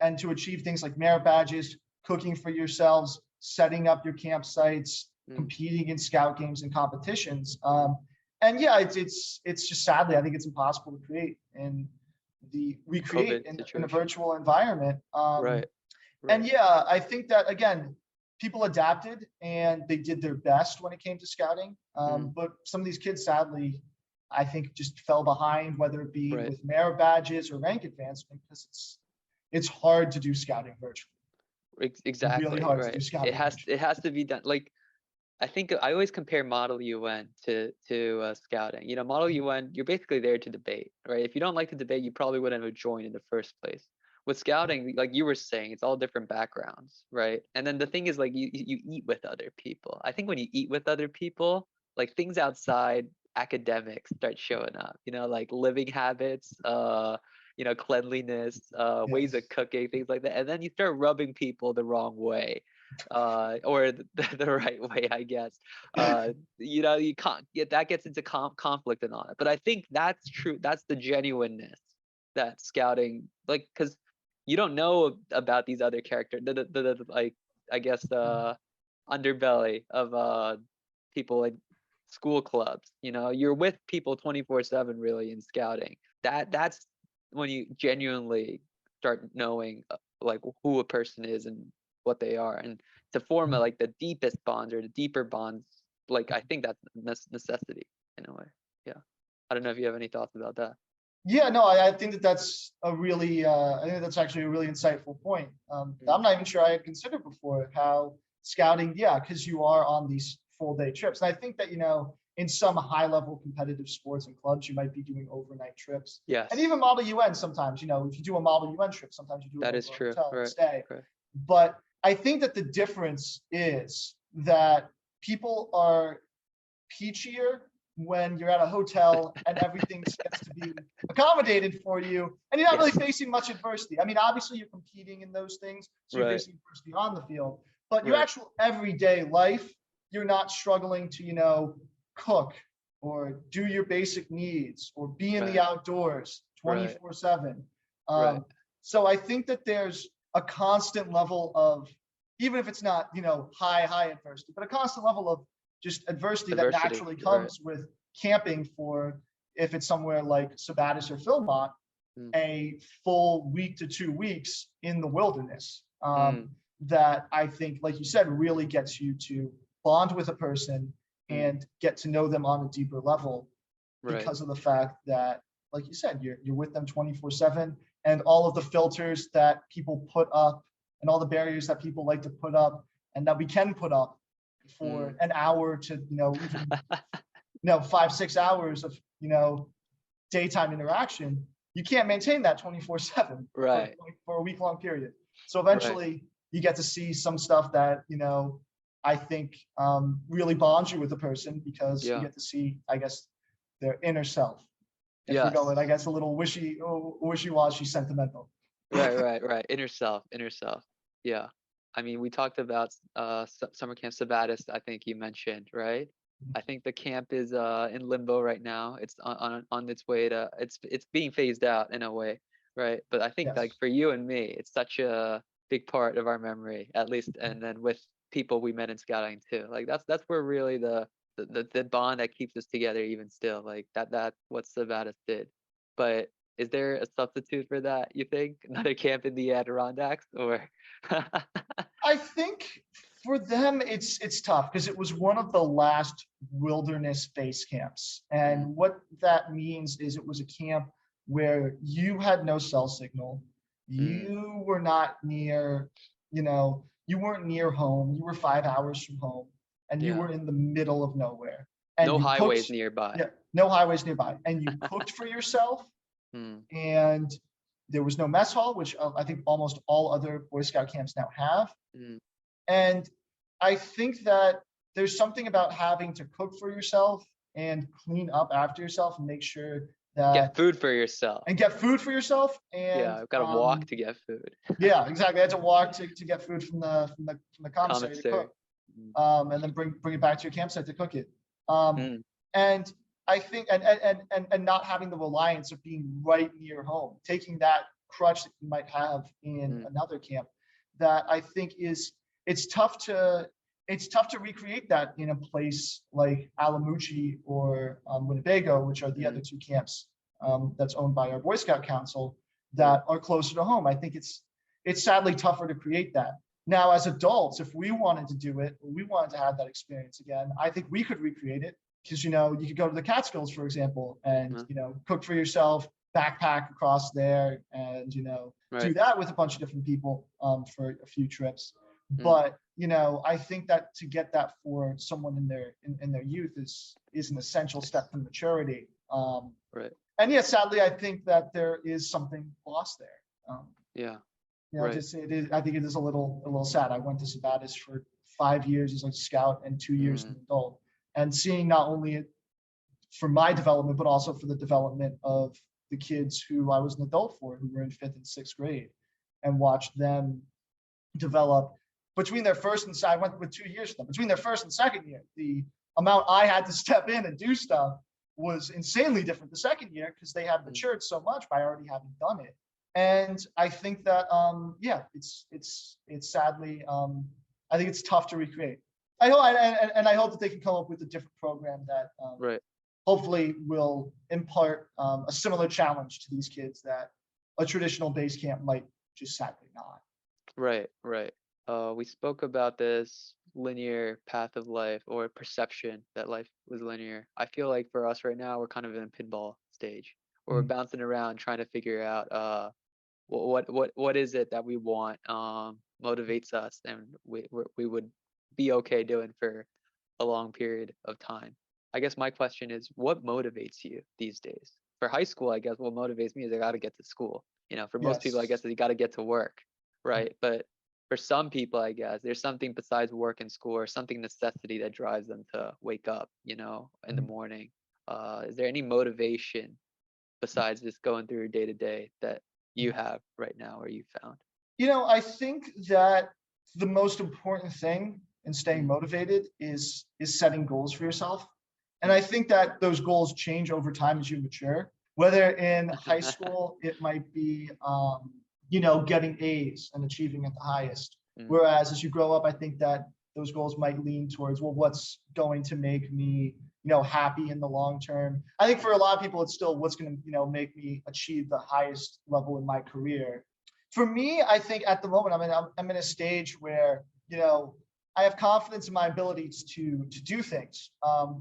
and to achieve things like merit badges, cooking for yourselves, setting up your campsites, Mm. competing in scout games and competitions. And yeah, it's just sadly, I think it's impossible to recreate COVID in a situation. virtual environment. Right. And Right. yeah, I think that again, people adapted and they did their best when it came to scouting. Mm. But some of these kids, sadly, I think just fell behind, whether it be Right. with merit badges or rank advancement, because it's hard to do scouting virtually. Exactly. Really hard to Right. do scouting virtually. It has to be done. Like, I think I always compare Model UN to scouting. Model UN, you're basically there to debate, right? If you don't like to debate, you probably wouldn't have joined in the first place. With scouting, like you were saying, it's all different backgrounds, right? And then the thing is, like, you eat with other people. I think when you eat with other people, like things outside academics start showing up. Like living habits, cleanliness, ways of Yes. cooking, things like that. And then you start rubbing people the wrong way, or the right way, I guess. You can't get that gets into conflict and all that. But I think that's true. That's the genuineness that scouting, like, because you don't know about these other characters, like, I guess the underbelly of people like school clubs. You're with people 24/7 really in scouting. That's when you genuinely start knowing like who a person is and what they are, and to form like the deepest bonds or the deeper bonds. Like, I think that's necessity in a way. Yeah. I don't know if you have any thoughts about that. Yeah, no, I think that's I think that's actually a really insightful point. Mm. I'm not even sure I had considered before how scouting, yeah, because you are on these full day trips. And I think that, in some high level competitive sports and clubs, you might be doing overnight trips. And Yes, even Model UN sometimes, if you do a Model UN trip, sometimes you do it that over is a true. hotel and Right. stay. Right. But I think that the difference is that people are peachier when you're at a hotel and everything gets to be accommodated for you and you're not really Yes. facing much adversity. I mean, obviously you're competing in those things, so you're Right. facing adversity on the field, but your Right. actual everyday life, you're not struggling to, cook or do your basic needs or be in the Right. outdoors Right. 24/7. Right. So I think that there's a constant level of, even if it's not, high adversity, but a constant level of just adversity that Diversity. naturally Right. comes with camping for, if it's somewhere like Sabattis or Philmont, Mm. a full week to 2 weeks in the wilderness. Mm. That I think, like you said, really gets you to bond with a person and get to know them on a deeper level Right. because of the fact that, like you said, you're with them 24/7, and all of the filters that people put up and all the barriers that people like to put up and that we can put up for an hour to, even, 5-6 hours of, daytime interaction, you can't maintain that 24/7 Right. for a week-long period. So Right. eventually you get to see some stuff that, I think really bonds you with a person because you Yeah. get to see, I guess, their inner self. If we're Yes. going, I guess, a little wishy-washy sentimental. Right. Inner self. Yeah. I mean, we talked about summer camp Sabattis, I think you mentioned, right? I think the camp is in limbo right now. It's on its way to, it's being phased out in a way, right? But I think, like, Yes. for you and me, it's such a big part of our memory, at least, and then with people we met in scouting too. Like, that's where really the bond that keeps us together even still. Like, that's what Sabattis did. But is there a substitute for that, you think? Another camp in the Adirondacks, or? I think for them it's tough because it was one of the last wilderness base camps. Mm. And what that means is it was a camp where you had no cell signal. Mm. You were not near, you you weren't near home, you were 5 hours from home, and you Yeah. were in the middle of nowhere, and No you cooked. highways nearby. Yeah, no highways nearby, and you cooked for yourself, Mm, and there was no mess hall, which I think almost all other Boy Scout camps now have. mm. And I think that there's something about having to cook for yourself and clean up after yourself and make sure Get that food for yourself. and get food for yourself. Yeah, And I've got to walk to get food. yeah, exactly. I had to walk to get food from the commissary to Commissary. cook, Mm, and then bring it back to your campsite to cook it. Um, mm, and I think and not having the reliance of being right near home, taking that crutch that you might have in mm, another camp, that I think is it's tough to it's tough to recreate that in a place like Alamuchi or Winnebago, which are the other mm. two camps that's owned by our Boy Scout Council Right. that are closer to home. I think it's sadly tougher to create that. Now, as adults, if we wanted to do it, or we wanted to have that experience again, I think we could recreate it because you could go to the Catskills, for example, and Uh, cook for yourself, backpack across there, and do right. that with a bunch of different people for a few trips. Mm, But I think that to get that for someone in their youth is an essential it's- step to maturity. right. And yeah, sadly, I think that there is something lost there. Um, Yeah. Right. just it is. I think it is a little sad. I went to Sabattis for 5 years as a scout and 2 years as Mm, an adult, and seeing not only it for my development, but also for the development of the kids who I was an adult for, who were in 5th and 6th grade, and watched them develop between their first and I went with 2 years for them. Between their first and second year, the amount I had to step in and do stuff was insanely different the second year because they had mm. matured so much by already having done it. And I think that yeah, it's sadly I think it's tough to recreate. I hope and I hope that they can come up with a different program that Right. hopefully will impart a similar challenge to these kids that a traditional base camp might just sadly not. Right. Right. We spoke about this linear path of life or perception that life was linear. I feel like for us right now, we're kind of in a pinball stage where we're Mm. bouncing around trying to figure out what is it that we want motivates us and we would be okay doing for a long period of time. I guess my question is, what motivates you these days? For high school, I guess what motivates me is I got to get to school. For most people, I guess Yes. you got to get to work, right? But for some people, I guess there's something besides work and school or something necessity that drives them to wake up, in the Mm. morning. Is there any motivation besides just going through your day to day that you have right now or you found? I think that the most important thing in staying Mm, motivated is setting goals for yourself. And I mm. think that those goals change over time as you mature. Whether in high school, it might be getting A's and achieving at the highest. Mm, Whereas as you grow up, I think that those goals might lean towards, well, what's going to make me happy in the long term. I think for a lot of people, it's still what's going to make me achieve the highest level in my career. For me, I think at the moment I'm in a stage where I have confidence in my abilities to do things,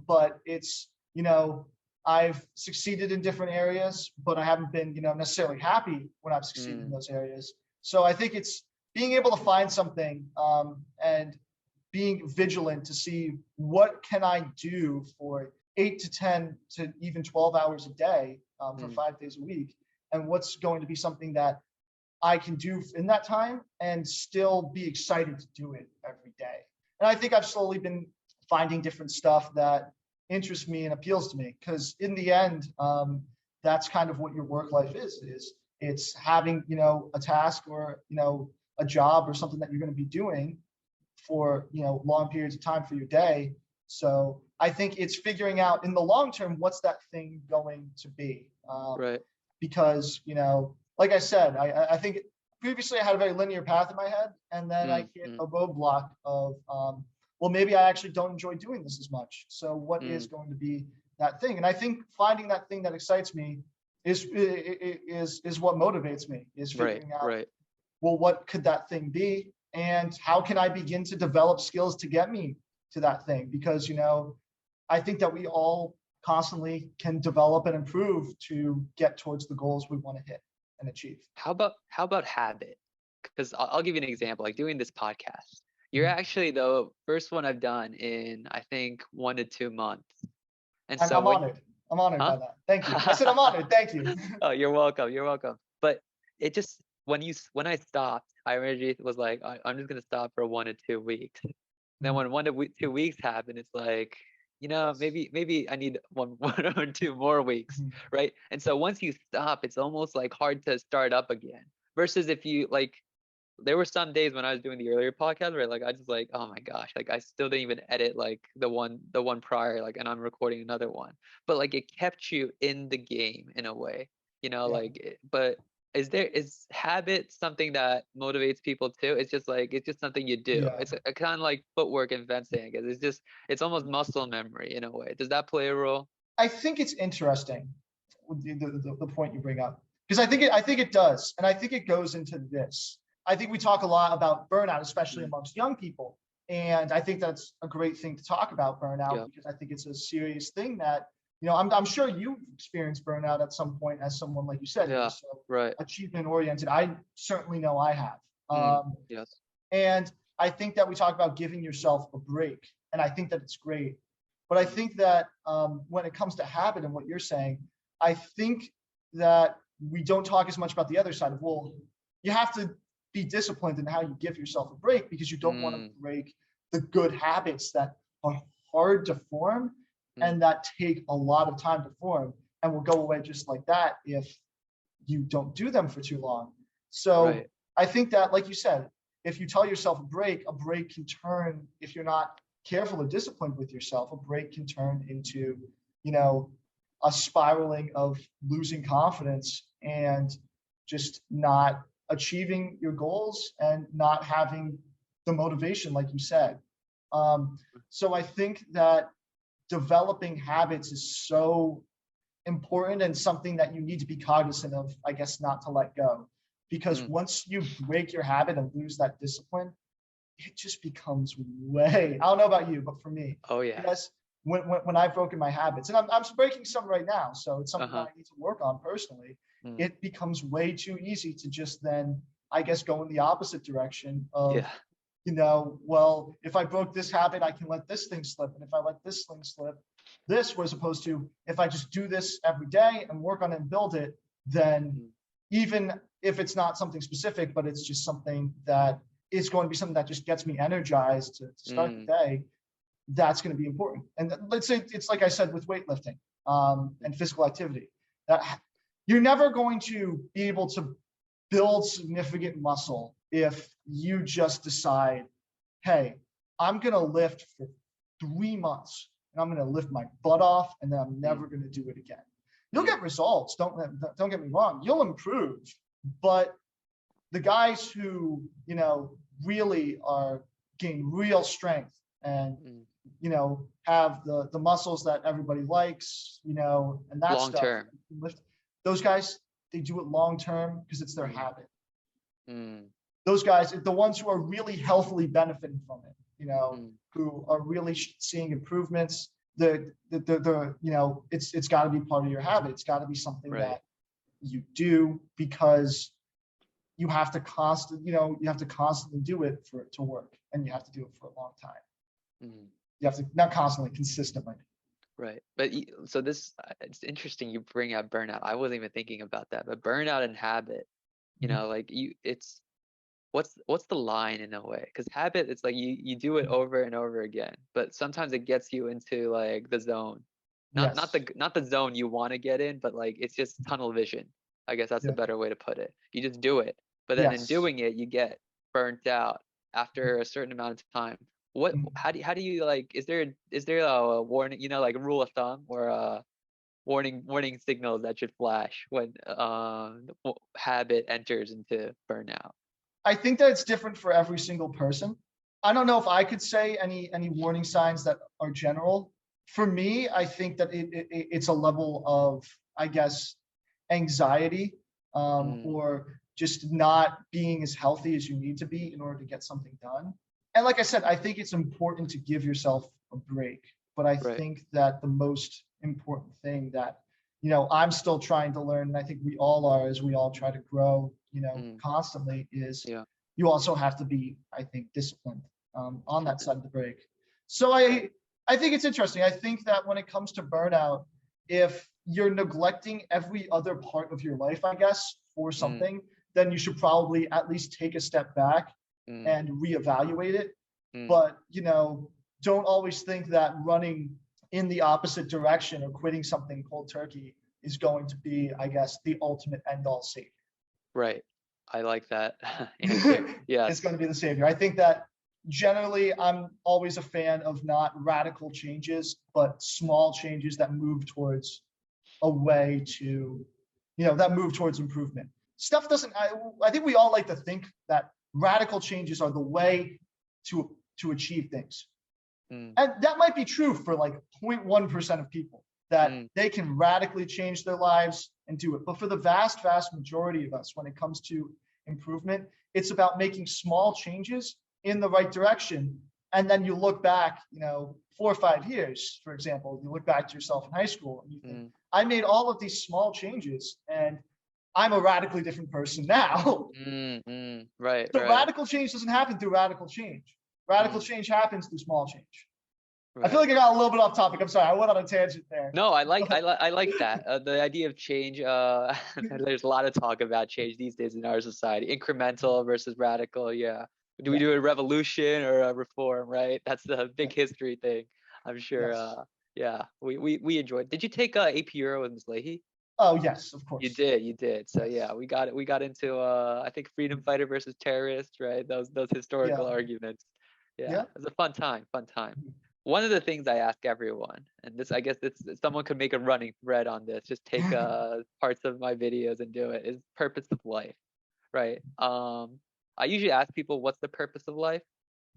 but it's I've succeeded in different areas, but I haven't been necessarily happy when I've succeeded in mm, those areas. So I think it's being able to find something and being vigilant to see what can I do for 8 to 10 to even 12 hours a day for mm, 5 days a week, and what's going to be something that I can do in that time and still be excited to do it every day. And I think I've slowly been finding different stuff that interests me and appeals to me because in the end, that's kind of what your work life is it's having a task or a job or something that you're going to be doing for long periods of time for your day. So I think it's figuring out in the long term what's that thing going to be. right. Because like I said, I think previously I had a very linear path in my head, and then I Mm, hit mm, a roadblock of well, maybe I actually don't enjoy doing this as much. So what is mm. going to be that thing? And I think finding that thing that excites me is what motivates me, is Right. figuring out, Right. well, what could that thing be? And how can I begin to develop skills to get me to that thing? Because, I think that we all constantly can develop and improve to get towards the goals we want to hit and achieve. How about habit? because I'll give you an example, like doing this podcast. You're Mhm. actually the first one I've done in, I think, 1 to 2 months. And I'm, so I'm when, honored. I'm honored huh? by that. Thank you. I said I'm honored. Thank you. Oh, you're welcome. You're welcome. But it just, when I stopped, I originally was like, I'm just gonna stop for 1 to 2 weeks. Then Mhm. when 1 to 2 weeks happen, it's like, Yes. maybe I need one or two more weeks, Mhm. right? And so once you stop, it's almost like hard to start up again. Versus if you like, there were some days when I was doing the earlier podcast where like I just like, oh my gosh, like I still didn't even edit like the one prior, like, and I'm recording another one. But like it kept you in the game in a way, Yeah. but is habit something that motivates people too? It's just something you do. Yeah. It's a kind of like footwork and fencing, I guess. It's almost muscle memory in a way. Does that play a role? I think it's interesting with the point you bring up because I think it does, and I think it goes into this. I think we talk a lot about burnout, especially Mm, amongst young people, and I think that's a great thing to talk about burnout yeah. because I think it's a serious thing that I'm sure you've experienced burnout at some point as someone like you said who Yeah. was so Right. achievement oriented. I certainly know I have, Mm, yes. and I think that we talk about giving yourself a break, and I think that it's great. But I think that when it comes to habit and what you're saying, I think that we don't talk as much about the other side of, well, you have to be disciplined in how you give yourself a break because you don't want to Mm, break the good habits that are hard to form mm, and that take a lot of time to form and will go away just like that if you don't do them for too long. So right. I think that, like you said, if you tell yourself a break can turn, if you're not careful or disciplined with yourself, a break can turn into, you know, a spiraling of losing confidence and just not achieving your goals and not having the motivation, like you said. So I think that developing habits is so important and something that you need to be cognizant of, I guess, not to let go. Because Mm, once you break your habit and lose that discipline, it just becomes way, I don't know about you, but for me, oh yeah. yes, when I've broken my habits, and I'm breaking some right now, so it's something that Uh-huh. I need to work on personally, Mm, it becomes way too easy to just then, I guess, go in the opposite direction of, yeah. well, if I broke this habit, I can let this thing slip. And if I let this thing slip, this was opposed to if I just do this every day and work on it and build it, then Mm, even if it's not something specific, but it's just something that is going to be something that just gets me energized to start the mm, day, that's going to be important. And let's say it's like I said with weightlifting mm, and physical activity, that you're never going to be able to build significant muscle if you just decide, hey, I'm going to lift for 3 months and I'm going to lift my butt off and then I'm mm, never going to do it again. You'll mm, get results. Don't get me wrong. You'll improve, but the guys who really are gain real strength and mm. have the muscles that everybody likes, and that Long stuff. term. Lift those guys. They do it long term because it's their Mm, habit. mm, Those guys, the ones who are really healthily benefiting from it, mm, who are really seeing improvements. It's got to be part of your habit. It's got to be something right. that you do because you have to constantly do it for it to work, and you have to do it for a long time. Mm, You have to not constantly, consistently. right. But so it's interesting you bring up burnout. I wasn't even thinking about that, but burnout and habit, Mhm. like it's what's the line in a way? Because habit, it's like you do it over and over again, but sometimes it gets you into like the zone. Yes. Not the zone you want to get in, but like it's just tunnel vision. I guess that's a Yeah. better way to put it. You just do it, but then in Yes. doing it, you get burnt out after a certain amount of time. Mhm. How do you like? Is there a warning? Like a rule of thumb or warning signals that should flash when habit enters into burnout? I think that it's different for every single person. I don't know if I could say any warning signs that are general. For me, I think that it's a level of, I guess, anxiety, Mm, or just not being as healthy as you need to be in order to get something done. And like I said, I think it's important to give yourself a break. But I right. think that the most important thing that I'm still trying to learn, and I think we all are as we all try to grow, Mm, constantly, is yeah. you also have to be, I think, disciplined on that side of the break. So Right. I think it's interesting. I think that when it comes to burnout, if you're neglecting every other part of your life, I guess, for Mm, something, then you should probably at least take a step back mm, and reevaluate it. mm, But, don't always think that running in the opposite direction or quitting something cold turkey is going to be, I guess, the ultimate end all savior. right. I like that answer. Yes. It's going to be the savior. I think that generally I'm always a fan of not radical changes, but small changes that move towards a way to, that move towards improvement. Stuff doesn't, I think we all like to think that radical changes are the way to achieve things. Mm, And that might be true for like 0.1% of people, that mm, they can radically change their lives and do it. But for the vast, vast majority of us, when it comes to improvement, it's about making small changes in the right direction. And then you look back, 4 or 5 years, for example, you look back to yourself in high school and you think, mm, I made all of these small changes and I'm a radically different person now. right, So right. radical change doesn't happen through radical change. Radical Mm, change happens through small change. I feel right. like I got a little bit off topic. I'm sorry. I went on a tangent there. No, I like that. The idea of change. There's a lot of talk about change these days in our society. Incremental versus radical. Yeah. Do we Yeah. do a revolution or a reform? Right. That's the Yeah. big history thing. I'm sure. Yes. Yeah. We enjoyed. Did you take AP Euro with Ms. Leahy? Oh, yes, of You course. did. You did. So Yes. yeah, we got it. We got into I think freedom fighter versus terrorist. Right. Those historical Yeah. arguments. Yeah. Yeah. It was a fun time. Fun time. One of the things I ask everyone, and this, I guess this, someone could make a running thread on this, just take parts of my videos and do it, is purpose of life, right? I usually ask people what's the purpose of life,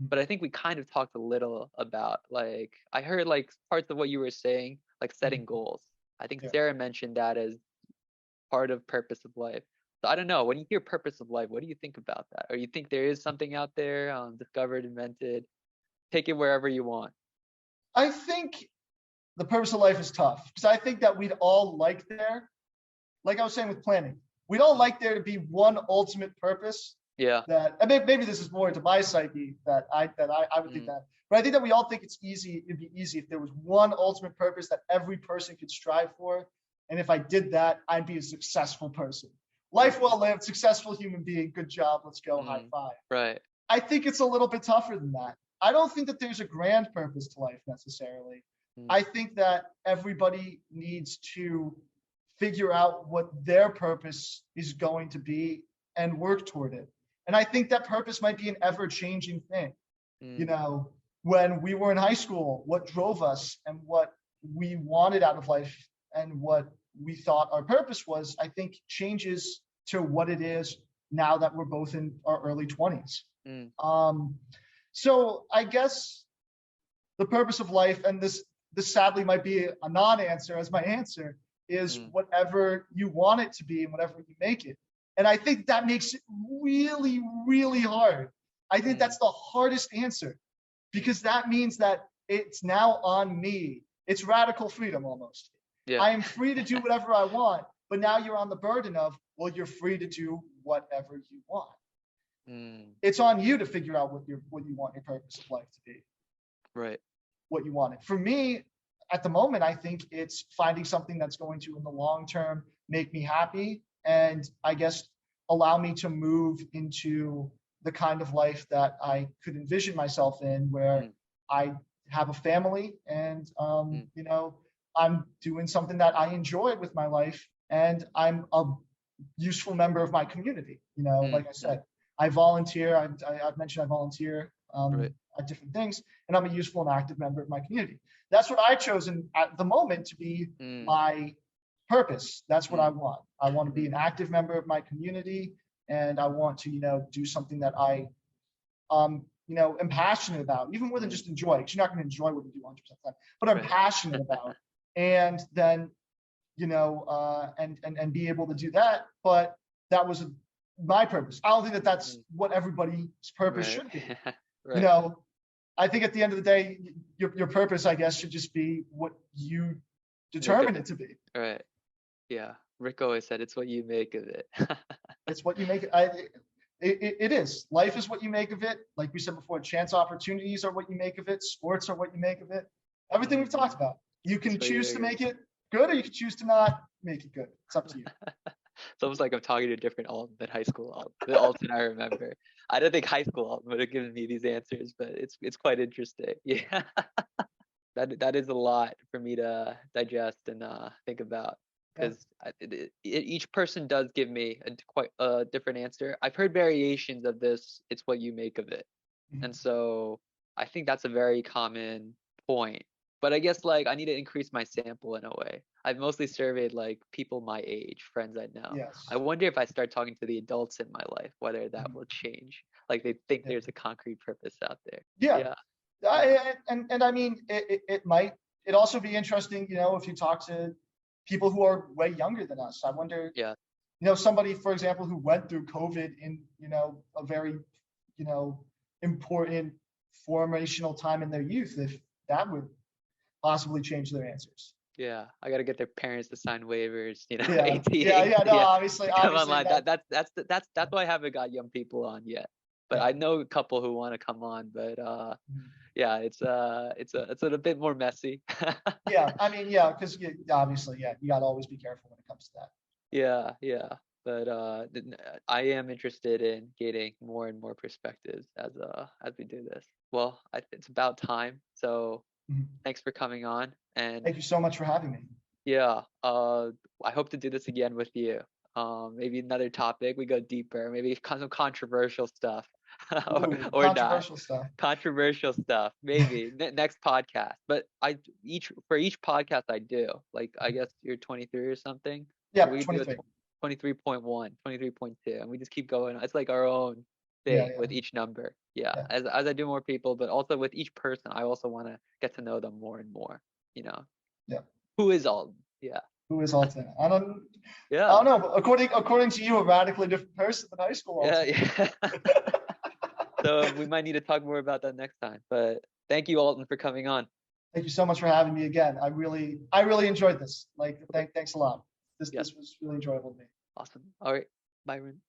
but I think we kind of talked a little about, like, I heard like parts of what you were saying, like setting goals. I think Yeah. Sarah mentioned that as part of purpose of life. So I don't know, when you hear purpose of life, what do you think about that? Or you think there is something out there, discovered, invented? Take it wherever you want. I think the purpose of life is tough because I think that we'd all like I was saying with planning, we'd all Mm. like there to be one ultimate purpose Yeah. that, and maybe this is more into my psyche that I would think Mm. that, but I think that we all think it'd be easy if there was one ultimate purpose that every person could strive for. And if I did that, I'd be a successful person. Life Right. well lived, successful human being, good job, let's go, high Mm. five. Right. I think it's a little bit tougher than that. I don't think that there's a grand purpose to life necessarily. Mm. I think that everybody needs to figure out what their purpose is going to be and work toward it. And I think that purpose might be an ever changing thing. You Mm. know, when we were in high school, what drove us and what we wanted out of life and what we thought our purpose was, I think changes to what it is now that we're both in our early 20s. Mm. Um, so I guess the purpose of life, and this sadly might be a non-answer as my answer, is Mm. whatever you want it to be and whatever you make it. And I think that makes it really, really hard. I think Mm. that's the hardest answer because that means that it's now on me. It's radical freedom almost. Yeah. I am free to do whatever I want, but now you're on the burden of, well, you're free to do whatever you want. Mm. It's on you to figure out what you want your purpose of life to be, Right. what you want it. For me, at the moment, I think it's finding something that's going to, in the long term, make me happy and I guess allow me to move into the kind of life that I could envision myself in, where Mm. I have a family and Mm. I'm doing something that I enjoy with my life and I'm a useful member of my community. Mm. Like I Mm. said, I volunteer. I've mentioned I volunteer Right. at different things, and I'm a useful and active member of my community. That's what I've chosen at the moment to be Mm. my purpose. That's what I Mm. want. I want to be Mm. an active member of my community, and I want to, do something that I, am passionate about, even more than Mm. just enjoy. Because you're not going to enjoy what you do 100% of the time, but I'm Right. passionate about, and then and be able to do that. But that was my purpose. I don't think that that's Mm. what everybody's purpose Right. should be. You Right. know, I think at the end of the day, your purpose, I guess, should just be what you Make determine it it to be. right. Yeah. Rick always said it's what you make of it. It's what you make it. It is. Life is what you make of it. Like we said before, chance opportunities are what you make of it. Sports are what you make of it. Everything we've Mhm. talked about. You That's can what you choose make to of it. make it good, or you can choose to not make it good. It's up to you. It's almost like I'm talking to a different Alton than high school Alton. The Alton I remember. I don't think high school Alton would have given me these answers, but it's quite interesting. Yeah. That is a lot for me to digest and think about Yeah. because each person does give me quite a different answer. I've heard variations of this. It's what you make of it, and Mhm. so I think that's a very common point. But I guess like I need to increase my sample in a way. I've mostly surveyed like people my age, friends I know. I Yes. wonder if I start talking to the adults in my life, whether that Mhm. will change. Like they think Yeah. there's a concrete purpose out there. Yeah. Yeah, yeah, And I mean, it might. It also be interesting, if you talk to people who are way younger than us. I wonder, yeah. somebody, for example, who went through COVID in, a very, you know, important formational time in their youth, if that would possibly change their answers. Yeah, I gotta get their parents to sign waivers, Yeah, yeah, 18, yeah. No, yeah, obviously, to come obviously online. that. That's why I haven't got young people on yet. But Yeah, I know a couple who want to come on. But mhm. yeah, it's a bit more messy. Yeah. I mean, yeah, because obviously, yeah, you got to always be careful when it comes to that. Yeah, yeah. But I am interested in getting more and more perspectives as we do this. Well, it's about time. So Mhm. thanks for coming on, and Thank you so much for having me. yeah, I hope to do this again with you. Maybe another topic. We go deeper. Maybe some controversial stuff, or Ooh, or not controversial stuff. controversial stuff. Maybe next podcast. But each podcast I do. Like I guess you're 23 or something. Yeah, We do a 23. 23.1, 23.2, and we just keep going. It's like our own Yeah, thing yeah, with each number. Yeah, yeah, as I do more people, but also with each person, I also want to get to know them more and more. You know, yeah. who is Alden? Yeah. Who is Alton? I Yeah, don't know. But according to you, a radically different person than high school yeah, Alton. yeah. So we might need to talk more about that next time. But thank you, Alton, for coming on. Thank you so much for having me again. I really enjoyed this. Like, thanks a lot. This Yeah, this was really enjoyable to me. awesome. All right, Byron.